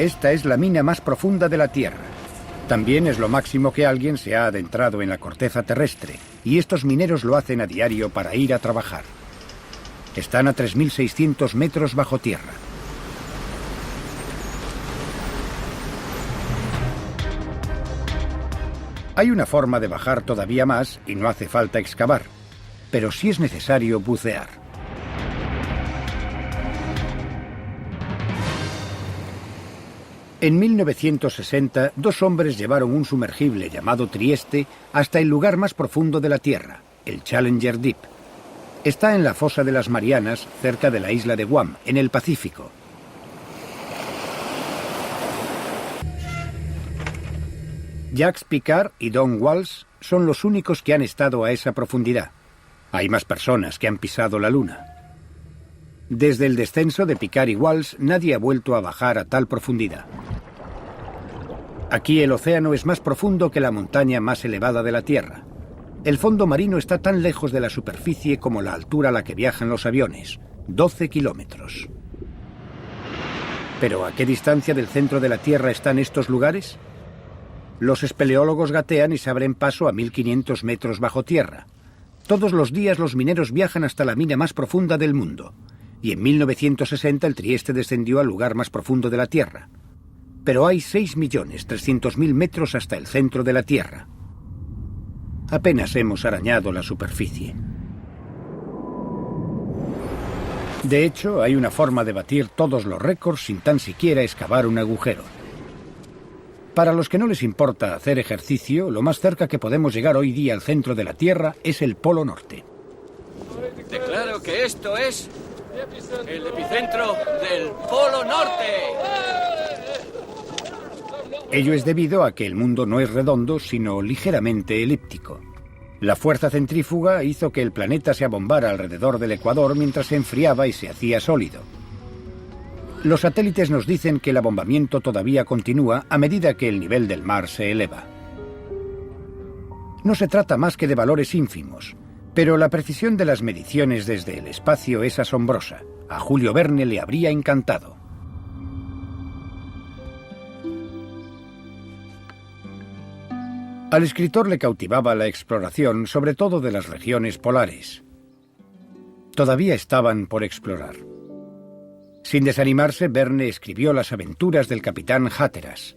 Esta es la mina más profunda de la Tierra. También es lo máximo que alguien se ha adentrado en la corteza terrestre, y estos mineros lo hacen a diario para ir a trabajar. Están a 3.600 metros bajo tierra. Hay una forma de bajar todavía más y no hace falta excavar, pero sí es necesario bucear. En 1960, dos hombres llevaron un sumergible llamado Trieste hasta el lugar más profundo de la Tierra, el Challenger Deep. Está en la fosa de las Marianas, cerca de la isla de Guam, en el Pacífico. Jacques Piccard y Don Walsh son los únicos que han estado a esa profundidad. Hay más personas que han pisado la Luna. Desde el descenso de Piccard y Walsh, nadie ha vuelto a bajar a tal profundidad. Aquí el océano es más profundo que la montaña más elevada de la Tierra. El fondo marino está tan lejos de la superficie como la altura a la que viajan los aviones, 12 kilómetros. ¿Pero a qué distancia del centro de la Tierra están estos lugares? Los espeleólogos gatean y se abren paso a 1.500 metros bajo tierra. Todos los días los mineros viajan hasta la mina más profunda del mundo. Y en 1960 el Trieste descendió al lugar más profundo de la Tierra. Pero hay 6.300.000 metros hasta el centro de la Tierra. Apenas hemos arañado la superficie. De hecho, hay una forma de batir todos los récords sin tan siquiera excavar un agujero. Para los que no les importa hacer ejercicio, lo más cerca que podemos llegar hoy día al centro de la Tierra es el Polo Norte. Declaro que esto es el epicentro del Polo Norte. Ello es debido a que el mundo no es redondo, sino ligeramente elíptico. La fuerza centrífuga hizo que el planeta se abombara alrededor del ecuador mientras se enfriaba y se hacía sólido. Los satélites nos dicen que el abombamiento todavía continúa a medida que el nivel del mar se eleva. No se trata más que de valores ínfimos, pero la precisión de las mediciones desde el espacio es asombrosa. A Julio Verne le habría encantado. Al escritor le cautivaba la exploración, sobre todo de las regiones polares. Todavía estaban por explorar. Sin desanimarse, Verne escribió Las aventuras del capitán Hatteras.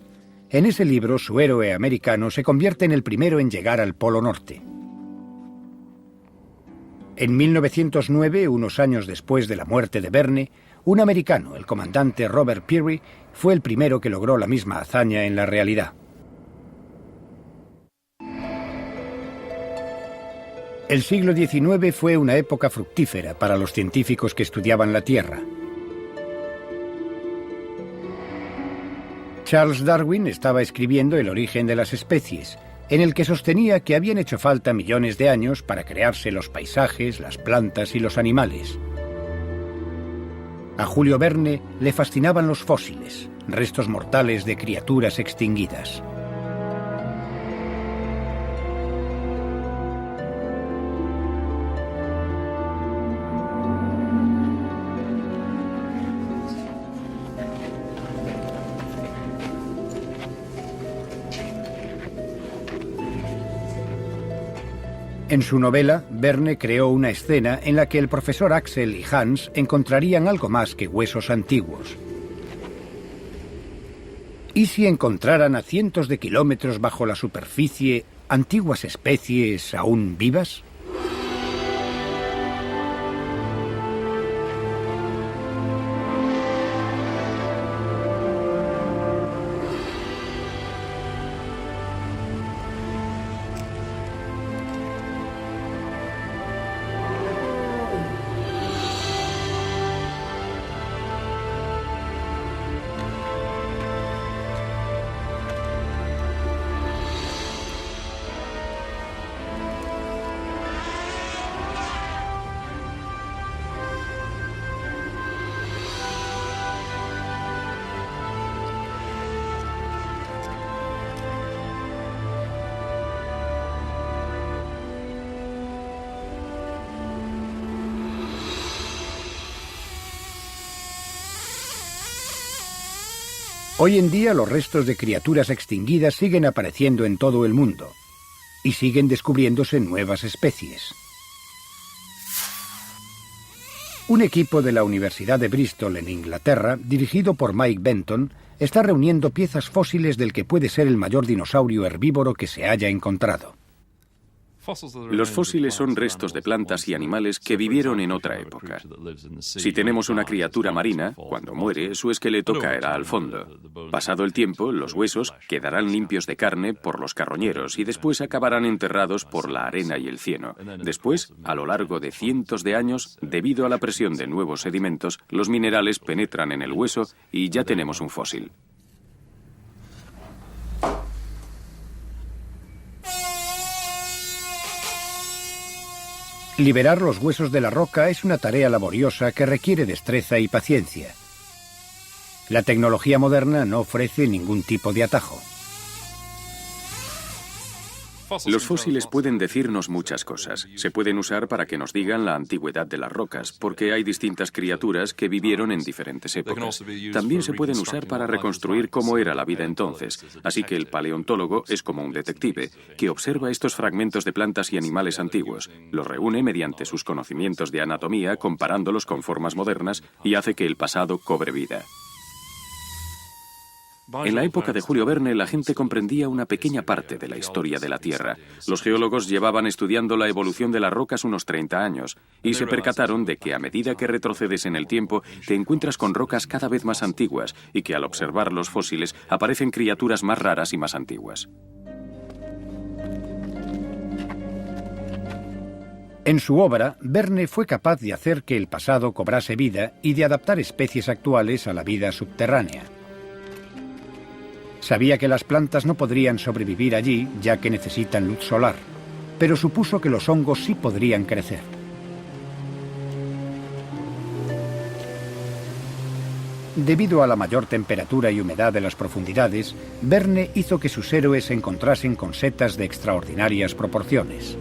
En ese libro, su héroe americano se convierte en el primero en llegar al Polo Norte. En 1909, unos años después de la muerte de Verne, un americano, el comandante Robert Peary, fue el primero que logró la misma hazaña en la realidad. El siglo XIX fue una época fructífera para los científicos que estudiaban la Tierra. Charles Darwin estaba escribiendo El origen de las especies, en el que sostenía que habían hecho falta millones de años para crearse los paisajes, las plantas y los animales. A Julio Verne le fascinaban los fósiles, restos mortales de criaturas extinguidas. En su novela, Verne creó una escena en la que el profesor Axel y Hans encontrarían algo más que huesos antiguos. ¿Y si encontraran a cientos de kilómetros bajo la superficie antiguas especies aún vivas? Hoy en día los restos de criaturas extinguidas siguen apareciendo en todo el mundo y siguen descubriéndose nuevas especies. Un equipo de la Universidad de Bristol en Inglaterra, dirigido por Mike Benton, está reuniendo piezas fósiles del que puede ser el mayor dinosaurio herbívoro que se haya encontrado. Los fósiles son restos de plantas y animales que vivieron en otra época. Si tenemos una criatura marina, cuando muere, su esqueleto caerá al fondo. Pasado el tiempo, los huesos quedarán limpios de carne por los carroñeros y después acabarán enterrados por la arena y el cieno. Después, a lo largo de cientos de años, debido a la presión de nuevos sedimentos, los minerales penetran en el hueso y ya tenemos un fósil. Liberar los huesos de la roca es una tarea laboriosa que requiere destreza y paciencia. La tecnología moderna no ofrece ningún tipo de atajo. Los fósiles pueden decirnos muchas cosas. Se pueden usar para que nos digan la antigüedad de las rocas, porque hay distintas criaturas que vivieron en diferentes épocas. También se pueden usar para reconstruir cómo era la vida entonces. Así que el paleontólogo es como un detective, que observa estos fragmentos de plantas y animales antiguos, los reúne mediante sus conocimientos de anatomía, comparándolos con formas modernas, y hace que el pasado cobre vida. En la época de Julio Verne, la gente comprendía una pequeña parte de la historia de la Tierra. Los geólogos llevaban estudiando la evolución de las rocas unos 30 años y se percataron de que a medida que retrocedes en el tiempo, te encuentras con rocas cada vez más antiguas y que al observar los fósiles aparecen criaturas más raras y más antiguas. En su obra, Verne fue capaz de hacer que el pasado cobrase vida y de adaptar especies actuales a la vida subterránea. Sabía que las plantas no podrían sobrevivir allí, ya que necesitan luz solar, pero supuso que los hongos sí podrían crecer. Debido a la mayor temperatura y humedad de las profundidades, Verne hizo que sus héroes se encontrasen con setas de extraordinarias proporciones.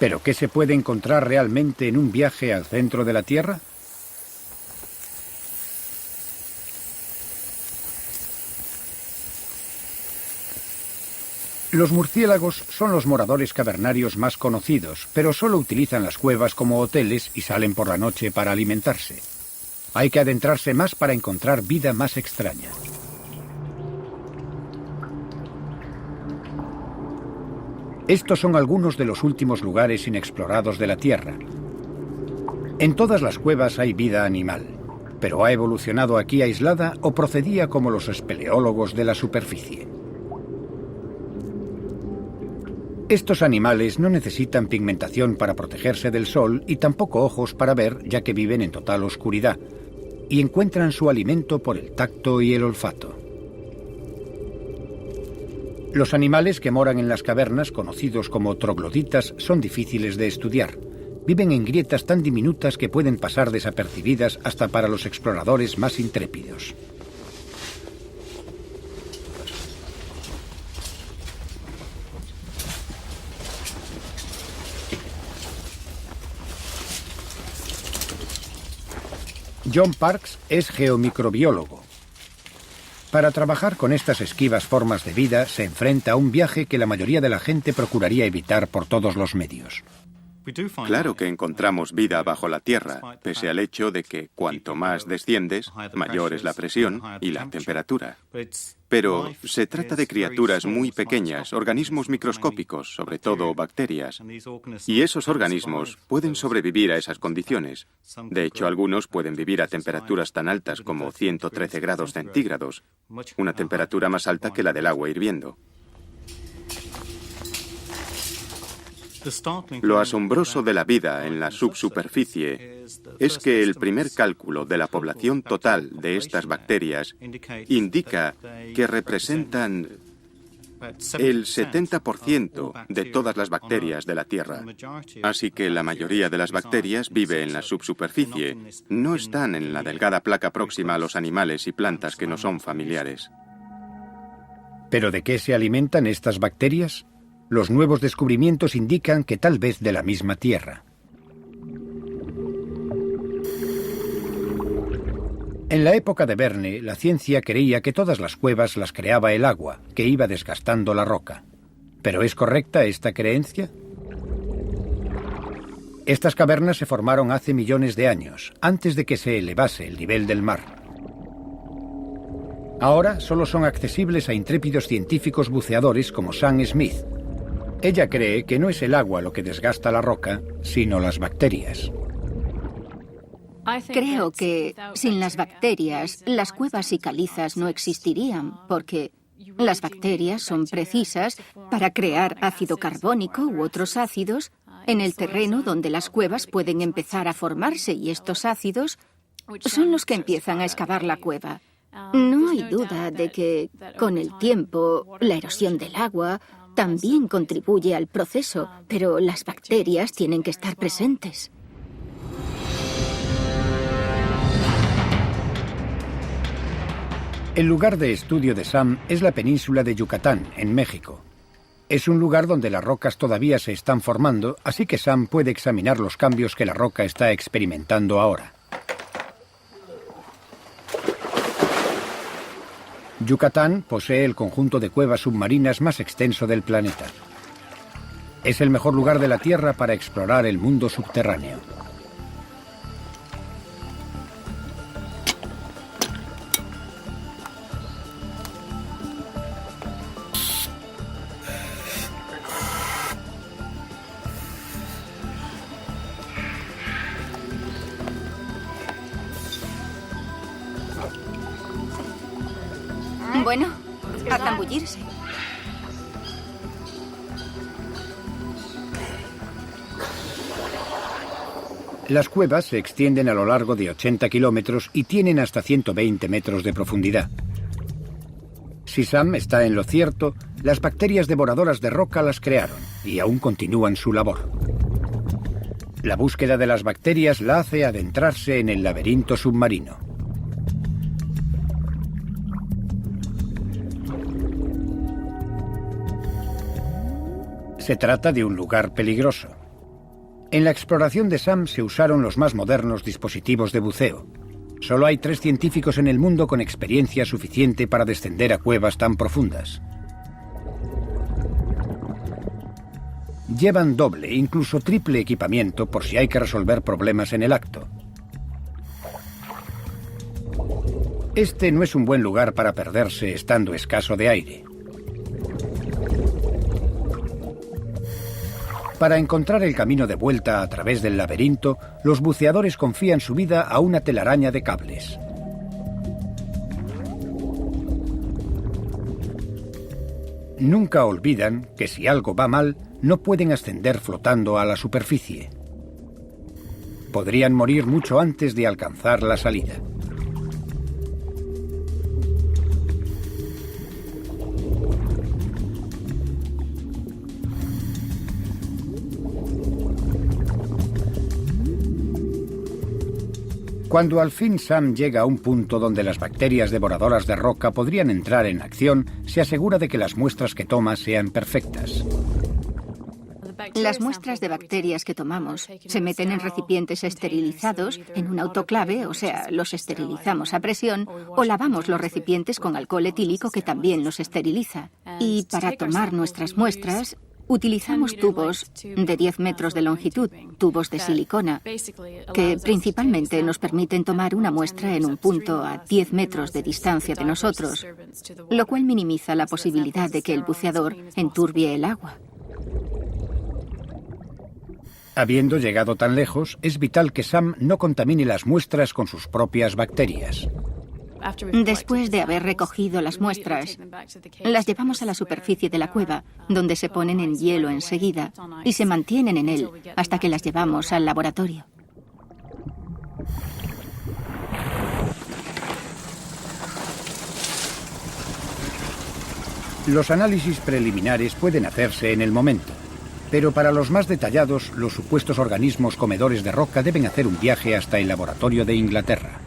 ¿Pero qué se puede encontrar realmente en un viaje al centro de la Tierra? Los murciélagos son los moradores cavernarios más conocidos, pero solo utilizan las cuevas como hoteles y salen por la noche para alimentarse. Hay que adentrarse más para encontrar vida más extraña. Estos son algunos de los últimos lugares inexplorados de la Tierra. En todas las cuevas hay vida animal, pero ¿ha evolucionado aquí aislada o procedía como los espeleólogos de la superficie? Estos animales no necesitan pigmentación para protegerse del sol y tampoco ojos para ver, ya que viven en total oscuridad, y encuentran su alimento por el tacto y el olfato. Los animales que moran en las cavernas, conocidos como trogloditas, son difíciles de estudiar. Viven en grietas tan diminutas que pueden pasar desapercibidas hasta para los exploradores más intrépidos. John Parks es geomicrobiólogo. Para trabajar con estas esquivas formas de vida, se enfrenta a un viaje que la mayoría de la gente procuraría evitar por todos los medios. Claro que encontramos vida bajo la Tierra, pese al hecho de que cuanto más desciendes, mayor es la presión y la temperatura. Pero se trata de criaturas muy pequeñas, organismos microscópicos, sobre todo bacterias. Y esos organismos pueden sobrevivir a esas condiciones. De hecho, algunos pueden vivir a temperaturas tan altas como 113 grados centígrados, una temperatura más alta que la del agua hirviendo. Lo asombroso de la vida en la subsuperficie es que el primer cálculo de la población total de estas bacterias indica que representan el 70% de todas las bacterias de la Tierra. Así que la mayoría de las bacterias vive en la subsuperficie, no están en la delgada placa próxima a los animales y plantas que no son familiares. ¿Pero de qué se alimentan estas bacterias? Los nuevos descubrimientos indican que tal vez de la misma tierra. En la época de Verne, la ciencia creía que todas las cuevas las creaba el agua, que iba desgastando la roca. ¿Pero es correcta esta creencia? Estas cavernas se formaron hace millones de años, antes de que se elevase el nivel del mar. Ahora solo son accesibles a intrépidos científicos buceadores como Sam Smith. Ella cree que no es el agua lo que desgasta la roca, sino las bacterias. Creo que sin las bacterias, las cuevas y calizas no existirían, porque las bacterias son precisas para crear ácido carbónico u otros ácidos en el terreno donde las cuevas pueden empezar a formarse, y estos ácidos son los que empiezan a excavar la cueva. No hay duda de que, con el tiempo, la erosión del agua también contribuye al proceso, pero las bacterias tienen que estar presentes. El lugar de estudio de Sam es la península de Yucatán, en México. Es un lugar donde las rocas todavía se están formando, así que Sam puede examinar los cambios que la roca está experimentando ahora. Yucatán posee el conjunto de cuevas submarinas más extenso del planeta. Es el mejor lugar de la Tierra para explorar el mundo subterráneo. Bueno, a zambullirse. Las cuevas se extienden a lo largo de 80 kilómetros y tienen hasta 120 metros de profundidad. Si Sam está en lo cierto, las bacterias devoradoras de roca las crearon y aún continúan su labor. La búsqueda de las bacterias la hace adentrarse en el laberinto submarino. Se trata de un lugar peligroso. En la exploración de Sam se usaron los más modernos dispositivos de buceo. Solo hay 3 científicos en el mundo con experiencia suficiente para descender a cuevas tan profundas. Llevan doble, incluso triple equipamiento por si hay que resolver problemas en el acto. Este no es un buen lugar para perderse estando escaso de aire. Para encontrar el camino de vuelta a través del laberinto, los buceadores confían su vida a una telaraña de cables. Nunca olvidan que si algo va mal, no pueden ascender flotando a la superficie. Podrían morir mucho antes de alcanzar la salida. Cuando al fin Sam llega a un punto donde las bacterias devoradoras de roca podrían entrar en acción, se asegura de que las muestras que toma sean perfectas. Las muestras de bacterias que tomamos se meten en recipientes esterilizados en un autoclave, o sea, los esterilizamos a presión, o lavamos los recipientes con alcohol etílico que también los esteriliza. Y para tomar nuestras muestras, utilizamos tubos de 10 metros de longitud, tubos de silicona, que principalmente nos permiten tomar una muestra en un punto a 10 metros de distancia de nosotros, lo cual minimiza la posibilidad de que el buceador enturbie el agua. Habiendo llegado tan lejos, es vital que Sam no contamine las muestras con sus propias bacterias. Después de haber recogido las muestras, las llevamos a la superficie de la cueva, donde se ponen en hielo enseguida y se mantienen en él hasta que las llevamos al laboratorio. Los análisis preliminares pueden hacerse en el momento, pero para los más detallados, los supuestos organismos comedores de roca deben hacer un viaje hasta el laboratorio de Inglaterra.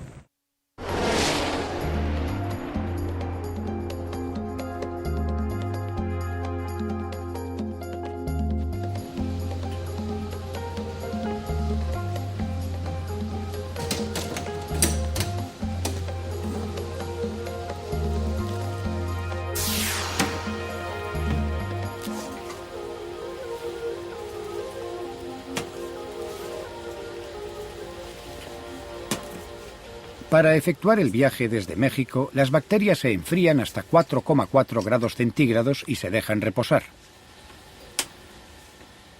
Para efectuar el viaje desde México, las bacterias se enfrían hasta 4,4 grados centígrados y se dejan reposar.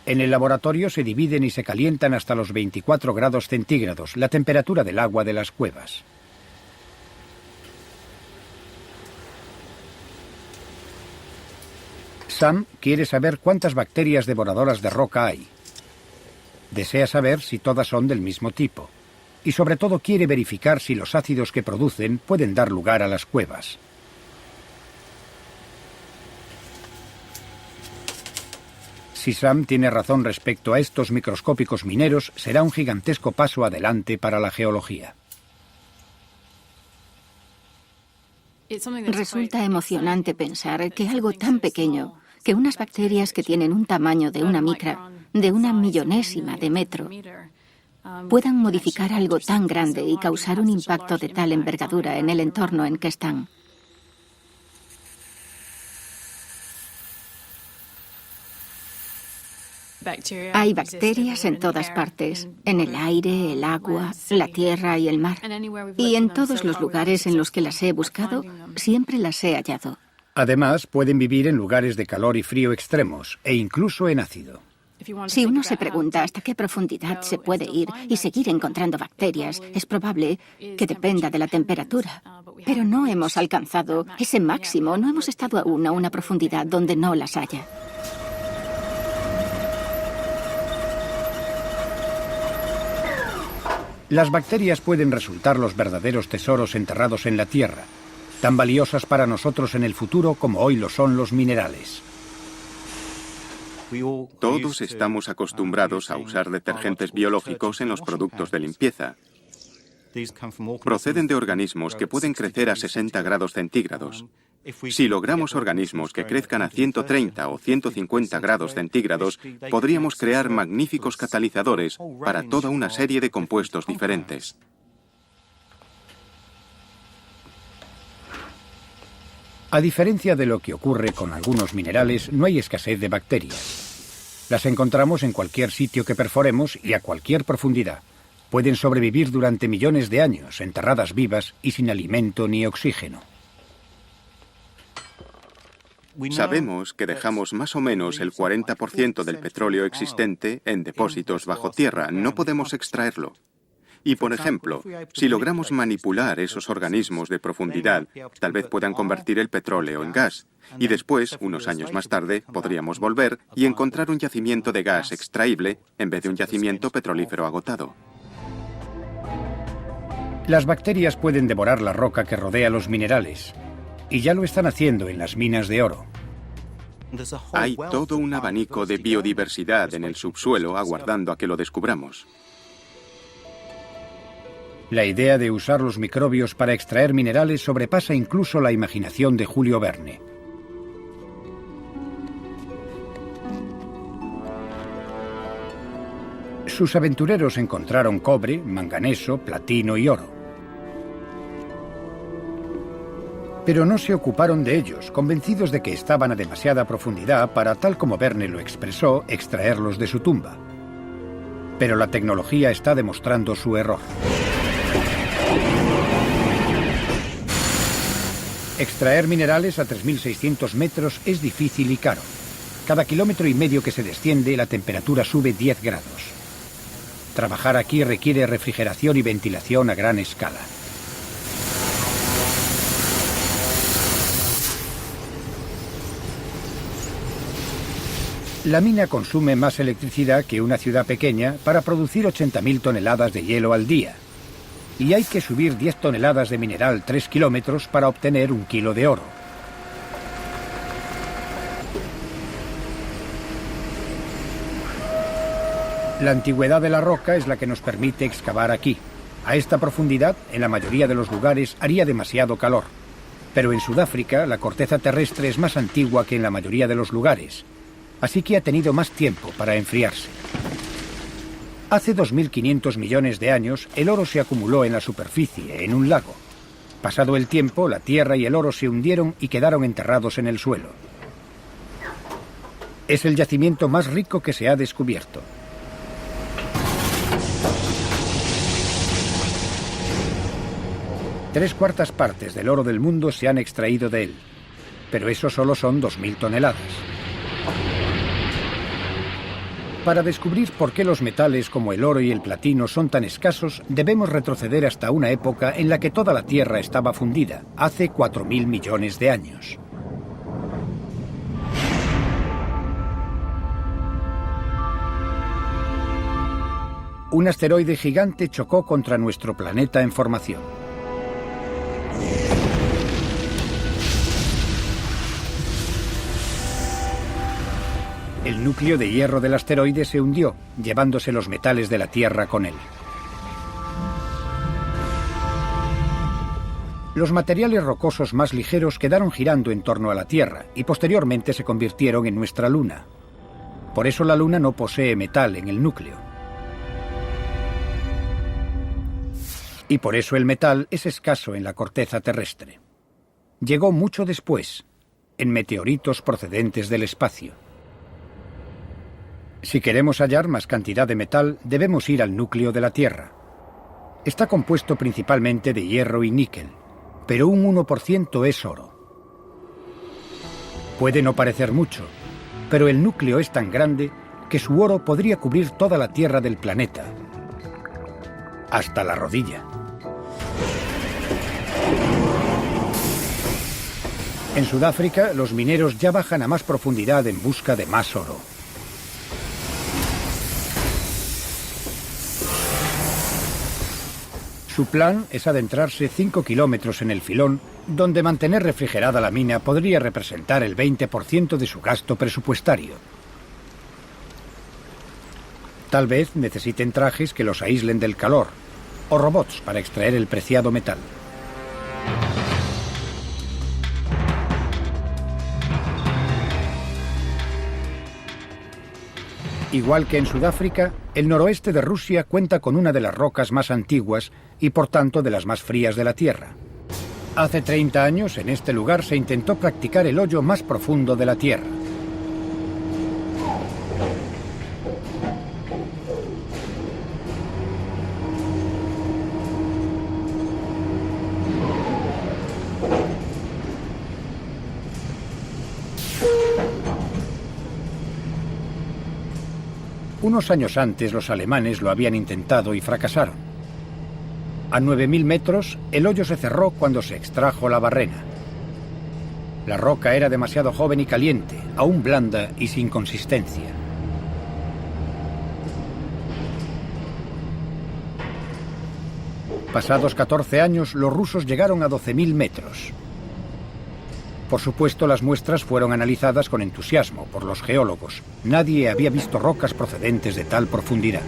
En el laboratorio se dividen y se calientan hasta los 24 grados centígrados, la temperatura del agua de las cuevas. Sam quiere saber cuántas bacterias devoradoras de roca hay. Desea saber si todas son del mismo tipo. Y sobre todo quiere verificar si los ácidos que producen pueden dar lugar a las cuevas. Si Sam tiene razón respecto a estos microscópicos mineros, será un gigantesco paso adelante para la geología. Resulta emocionante pensar que algo tan pequeño, que unas bacterias que tienen un tamaño de una micra, de una millonésima de metro, puedan modificar algo tan grande y causar un impacto de tal envergadura en el entorno en que están. Hay bacterias en todas partes, en el aire, el agua, la tierra y el mar. Y en todos los lugares en los que las he buscado, siempre las he hallado. Además, pueden vivir en lugares de calor y frío extremos, e incluso en ácido. Si uno se pregunta hasta qué profundidad se puede ir y seguir encontrando bacterias, es probable que dependa de la temperatura. Pero no hemos alcanzado ese máximo, no hemos estado aún a una profundidad donde no las haya. Las bacterias pueden resultar los verdaderos tesoros enterrados en la tierra, tan valiosas para nosotros en el futuro como hoy lo son los minerales. Todos estamos acostumbrados a usar detergentes biológicos en los productos de limpieza. Proceden de organismos que pueden crecer a 60 grados centígrados Si logramos organismos que crezcan a 130 o 150 grados centígrados, podríamos crear magníficos catalizadores para toda una serie de compuestos diferentes. A diferencia de lo que ocurre con algunos minerales, no hay escasez de bacterias. Las encontramos en cualquier sitio que perforemos y a cualquier profundidad. Pueden sobrevivir durante millones de años, enterradas vivas y sin alimento ni oxígeno. Sabemos que dejamos más o menos el 40% del petróleo existente en depósitos bajo tierra. No podemos extraerlo. Y, por ejemplo, si logramos manipular esos organismos de profundidad, tal vez puedan convertir el petróleo en gas. Y después, unos años más tarde, podríamos volver y encontrar un yacimiento de gas extraíble en vez de un yacimiento petrolífero agotado. Las bacterias pueden devorar la roca que rodea los minerales, y ya lo están haciendo en las minas de oro. Hay todo un abanico de biodiversidad en el subsuelo aguardando a que lo descubramos. La idea de usar los microbios para extraer minerales sobrepasa incluso la imaginación de Julio Verne. Sus aventureros encontraron cobre, manganeso, platino y oro. Pero no se ocuparon de ellos, convencidos de que estaban a demasiada profundidad para, tal como Verne lo expresó, extraerlos de su tumba. Pero la tecnología está demostrando su error. Extraer minerales a 3.600 metros es difícil y caro. Cada kilómetro y medio que se desciende, la temperatura sube 10 grados. Trabajar aquí requiere refrigeración y ventilación a gran escala. La mina consume más electricidad que una ciudad pequeña para producir 80.000 toneladas de hielo al día. Y hay que subir 10 toneladas de mineral 3 kilómetros para obtener 1 kilo de oro. La antigüedad de la roca es la que nos permite excavar aquí. A esta profundidad, en la mayoría de los lugares, haría demasiado calor. Pero en Sudáfrica, la corteza terrestre es más antigua que en la mayoría de los lugares. Así que ha tenido más tiempo para enfriarse. Hace 2.500 millones de años, el oro se acumuló en la superficie, en un lago. Pasado el tiempo, la tierra y el oro se hundieron y quedaron enterrados en el suelo. Es el yacimiento más rico que se ha descubierto. Tres cuartas partes del oro del mundo se han extraído de él, pero eso solo son 2.000 toneladas. Para descubrir por qué los metales como el oro y el platino son tan escasos, debemos retroceder hasta una época en la que toda la Tierra estaba fundida, hace 4.000 millones de años. Un asteroide gigante chocó contra nuestro planeta en formación. El núcleo de hierro del asteroide se hundió, llevándose los metales de la Tierra con él. Los materiales rocosos más ligeros quedaron girando en torno a la Tierra y posteriormente se convirtieron en nuestra Luna. Por eso la Luna no posee metal en el núcleo. Y por eso el metal es escaso en la corteza terrestre. Llegó mucho después, en meteoritos procedentes del espacio. Si queremos hallar más cantidad de metal, debemos ir al núcleo de la Tierra. Está compuesto principalmente de hierro y níquel, pero un 1% es oro. Puede no parecer mucho, pero el núcleo es tan grande que su oro podría cubrir toda la tierra del planeta, hasta la rodilla. En Sudáfrica, los mineros ya bajan a más profundidad en busca de más oro. Su plan es adentrarse 5 kilómetros en el filón, donde mantener refrigerada la mina podría representar el 20% de su gasto presupuestario. Tal vez necesiten trajes que los aíslen del calor, o robots para extraer el preciado metal. Igual que en Sudáfrica, el noroeste de Rusia cuenta con una de las rocas más antiguas y por tanto de las más frías de la Tierra. Hace 30 años en este lugar se intentó practicar el hoyo más profundo de la Tierra. Unos años antes los alemanes lo habían intentado y fracasaron. A 9.000 metros, el hoyo se cerró cuando se extrajo la barrena. La roca era demasiado joven y caliente, aún blanda y sin consistencia. Pasados 14 años, los rusos llegaron a 12.000 metros. Por supuesto, las muestras fueron analizadas con entusiasmo por los geólogos. Nadie había visto rocas procedentes de tal profundidad.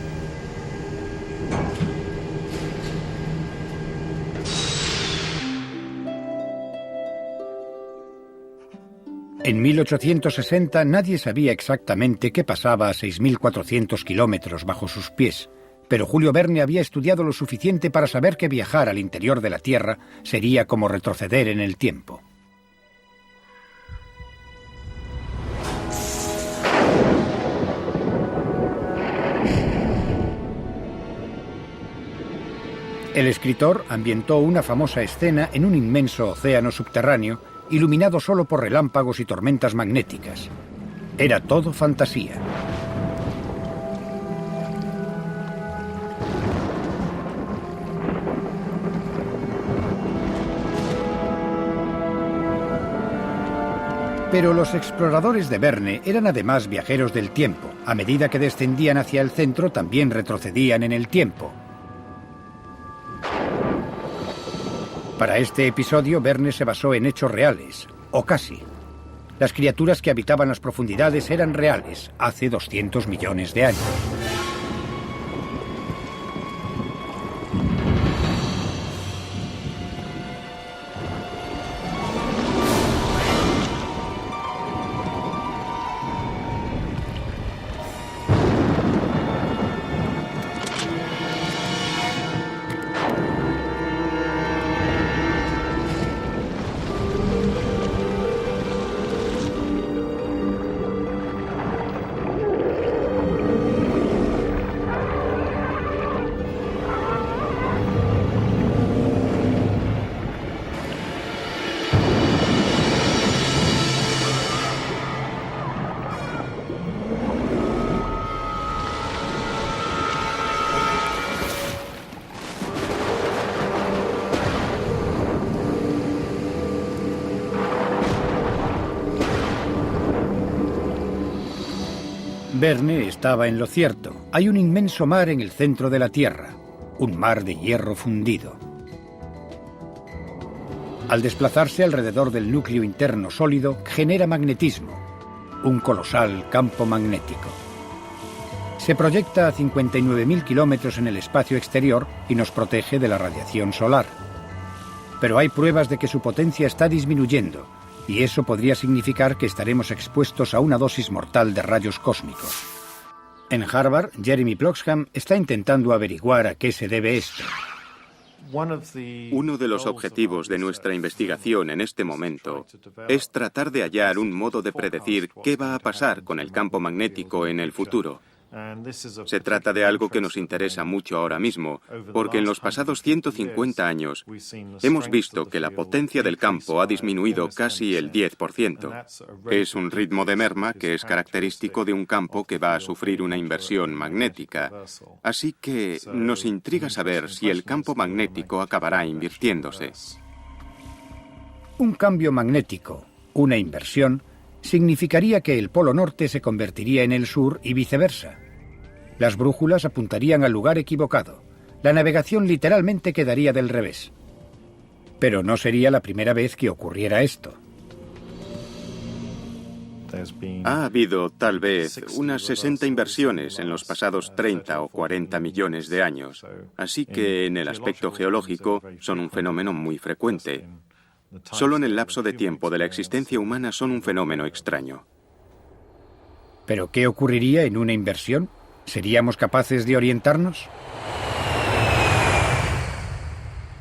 En 1860 nadie sabía exactamente qué pasaba a 6.400 kilómetros bajo sus pies, pero Julio Verne había estudiado lo suficiente para saber que viajar al interior de la Tierra sería como retroceder en el tiempo. El escritor ambientó una famosa escena en un inmenso océano subterráneo, iluminado solo por relámpagos y tormentas magnéticas. Era todo fantasía. Pero los exploradores de Verne eran además viajeros del tiempo. A medida que descendían hacia el centro, también retrocedían en el tiempo. Para este episodio, Verne se basó en hechos reales, o casi. Las criaturas que habitaban las profundidades eran reales, hace 200 millones de años. Verne estaba en lo cierto. Hay un inmenso mar en el centro de la Tierra, un mar de hierro fundido. Al desplazarse alrededor del núcleo interno sólido, genera magnetismo, un colosal campo magnético. Se proyecta a 59.000 kilómetros en el espacio exterior y nos protege de la radiación solar. Pero hay pruebas de que su potencia está disminuyendo, y eso podría significar que estaremos expuestos a una dosis mortal de rayos cósmicos. En Harvard, Jeremy Ploxham está intentando averiguar a qué se debe esto. Uno de los objetivos de nuestra investigación en este momento es tratar de hallar un modo de predecir qué va a pasar con el campo magnético en el futuro. Se trata de algo que nos interesa mucho ahora mismo, porque en los pasados 150 años hemos visto que la potencia del campo ha disminuido casi el 10%. Es un ritmo de merma que es característico de un campo que va a sufrir una inversión magnética. Así que nos intriga saber si el campo magnético acabará invirtiéndose. Un cambio magnético, una inversión, significaría que el polo norte se convertiría en el sur y viceversa. Las brújulas apuntarían al lugar equivocado. La navegación literalmente quedaría del revés. Pero no sería la primera vez que ocurriera esto. Ha habido, tal vez, unas 60 inversiones en los pasados 30 o 40 millones de años. Así que, en el aspecto geológico, son un fenómeno muy frecuente. Solo en el lapso de tiempo de la existencia humana son un fenómeno extraño. ¿Pero qué ocurriría en una inversión? ¿Seríamos capaces de orientarnos?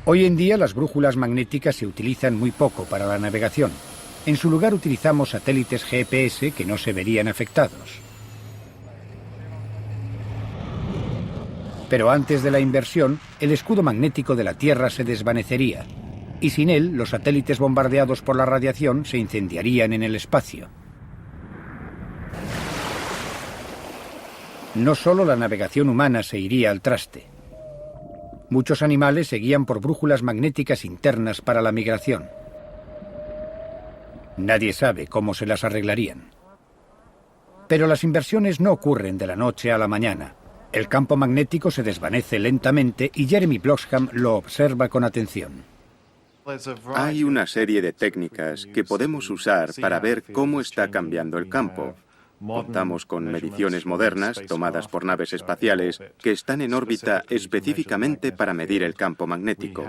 Hoy en día las brújulas magnéticas se utilizan muy poco para la navegación. En su lugar utilizamos satélites GPS que no se verían afectados. Pero antes de la inversión, el escudo magnético de la Tierra se desvanecería, y sin él, los satélites bombardeados por la radiación se incendiarían en el espacio. No solo la navegación humana se iría al traste. Muchos animales se guían por brújulas magnéticas internas para la migración. Nadie sabe cómo se las arreglarían. Pero las inversiones no ocurren de la noche a la mañana. El campo magnético se desvanece lentamente y Jeremy Bloxham lo observa con atención. Hay una serie de técnicas que podemos usar para ver cómo está cambiando el campo. Contamos con mediciones modernas tomadas por naves espaciales que están en órbita específicamente para medir el campo magnético.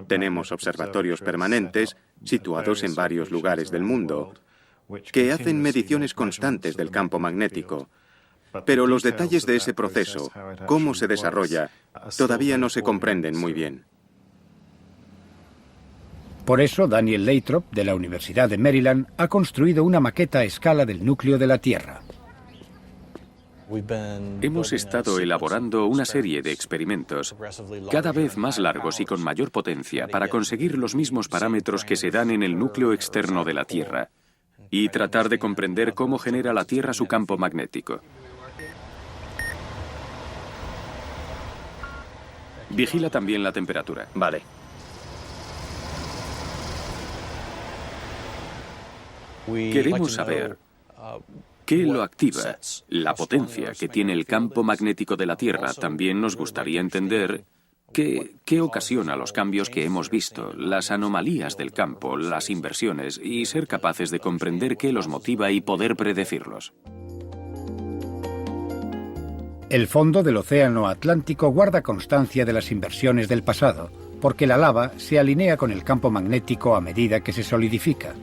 Tenemos observatorios permanentes situados en varios lugares del mundo que hacen mediciones constantes del campo magnético. Pero los detalles de ese proceso, cómo se desarrolla, todavía no se comprenden muy bien. Por eso, Daniel Lathrop, de la Universidad de Maryland, ha construido una maqueta a escala del núcleo de la Tierra. Hemos estado elaborando una serie de experimentos cada vez más largos y con mayor potencia para conseguir los mismos parámetros que se dan en el núcleo externo de la Tierra y tratar de comprender cómo genera la Tierra su campo magnético. Vigila también la temperatura. Vale. Queremos saber qué lo activa, la potencia que tiene el campo magnético de la Tierra. También nos gustaría entender qué ocasiona los cambios que hemos visto, las anomalías del campo, las inversiones, y ser capaces de comprender qué los motiva y poder predecirlos. El fondo del Océano Atlántico guarda constancia de las inversiones del pasado, porque la lava se alinea con el campo magnético a medida que se solidifica.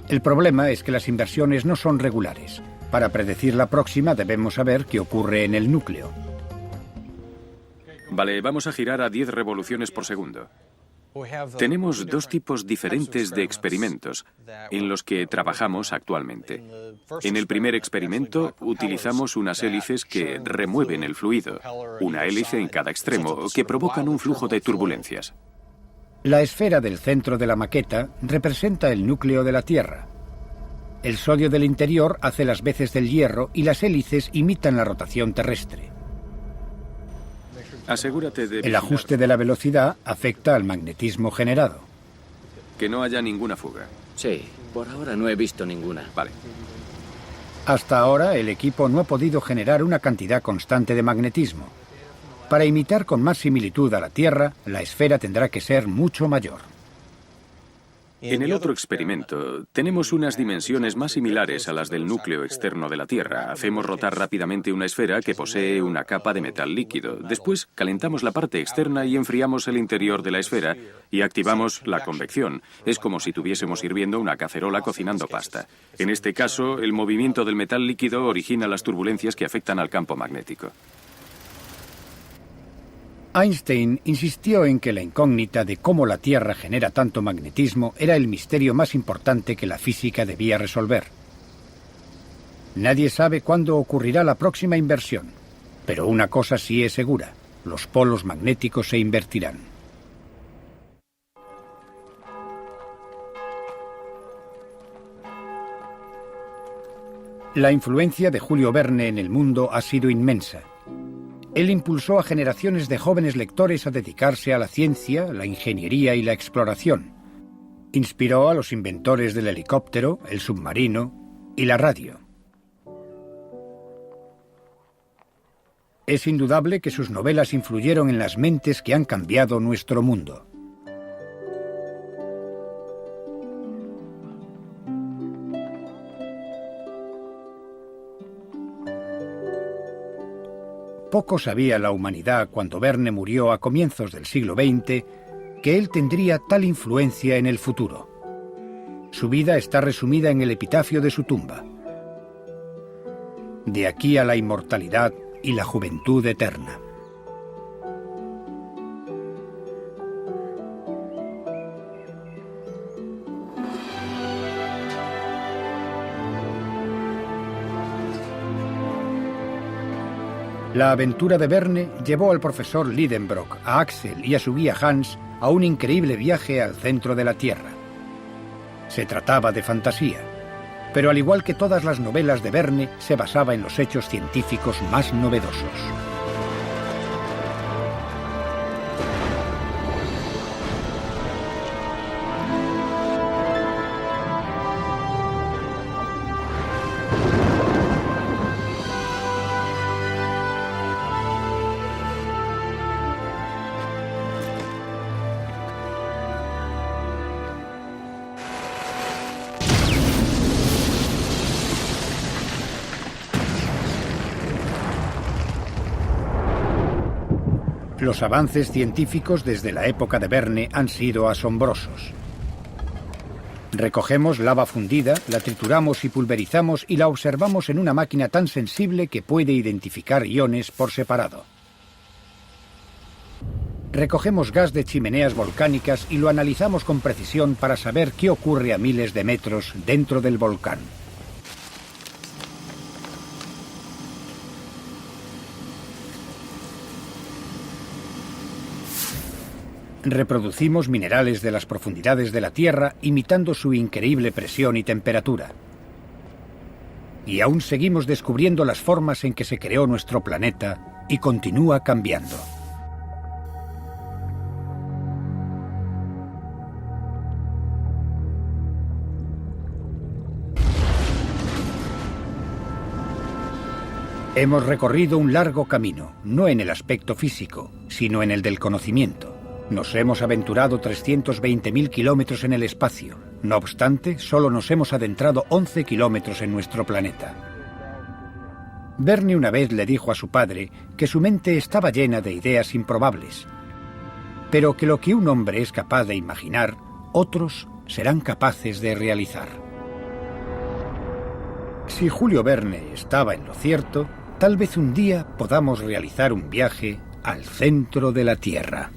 El problema es que las inversiones no son regulares. Para predecir la próxima debemos saber qué ocurre en el núcleo. Vale, vamos a girar a 10 revoluciones por segundo. Tenemos dos tipos diferentes de experimentos en los que trabajamos actualmente. En el primer experimento utilizamos unas hélices que remueven el fluido, una hélice en cada extremo, que provocan un flujo de turbulencias. La esfera del centro de la maqueta representa el núcleo de la Tierra. El sodio del interior hace las veces del hierro y las hélices imitan la rotación terrestre. Asegúrate de El ajuste de la velocidad afecta al magnetismo generado. que no haya ninguna fuga. Sí, por ahora no he visto ninguna. Vale. Hasta ahora el equipo no ha podido generar una cantidad constante de magnetismo. Para imitar con más similitud a la Tierra, la esfera tendrá que ser mucho mayor. En el otro experimento, tenemos unas dimensiones más similares a las del núcleo externo de la Tierra. Hacemos rotar rápidamente una esfera que posee una capa de metal líquido. Después, calentamos la parte externa y enfriamos el interior de la esfera y activamos la convección. Es como si tuviésemos hirviendo una cacerola cocinando pasta. En este caso, el movimiento del metal líquido origina las turbulencias que afectan al campo magnético. Einstein insistió en que la incógnita de cómo la Tierra genera tanto magnetismo era el misterio más importante que la física debía resolver. Nadie sabe cuándo ocurrirá la próxima inversión, pero una cosa sí es segura: los polos magnéticos se invertirán. La influencia de Julio Verne en el mundo ha sido inmensa. Él impulsó a generaciones de jóvenes lectores a dedicarse a la ciencia, la ingeniería y la exploración. Inspiró a los inventores del helicóptero, el submarino y la radio. Es indudable que sus novelas influyeron en las mentes que han cambiado nuestro mundo. Poco sabía la humanidad cuando Verne murió a comienzos del siglo XX que él tendría tal influencia en el futuro. Su vida está resumida en el epitafio de su tumba. De aquí a la inmortalidad y la juventud eterna. La aventura de Verne llevó al profesor Lidenbrock, a Axel y a su guía Hans a un increíble viaje al centro de la Tierra. Se trataba de fantasía, pero al igual que todas las novelas de Verne, se basaba en los hechos científicos más novedosos. Los avances científicos desde la época de Verne han sido asombrosos. Recogemos lava fundida, la trituramos y pulverizamos y la observamos en una máquina tan sensible que puede identificar iones por separado. Recogemos gas de chimeneas volcánicas y lo analizamos con precisión para saber qué ocurre a miles de metros dentro del volcán. Reproducimos minerales de las profundidades de la Tierra imitando su increíble presión y temperatura. Y aún seguimos descubriendo las formas en que se creó nuestro planeta y continúa cambiando. Hemos recorrido un largo camino, no en el aspecto físico, sino en el del conocimiento. Nos hemos aventurado 320.000 kilómetros en el espacio. No obstante, solo nos hemos adentrado 11 kilómetros en nuestro planeta. Verne una vez le dijo a su padre que su mente estaba llena de ideas improbables, pero que lo que un hombre es capaz de imaginar, otros serán capaces de realizar. Si Julio Verne estaba en lo cierto, tal vez un día podamos realizar un viaje al centro de la Tierra.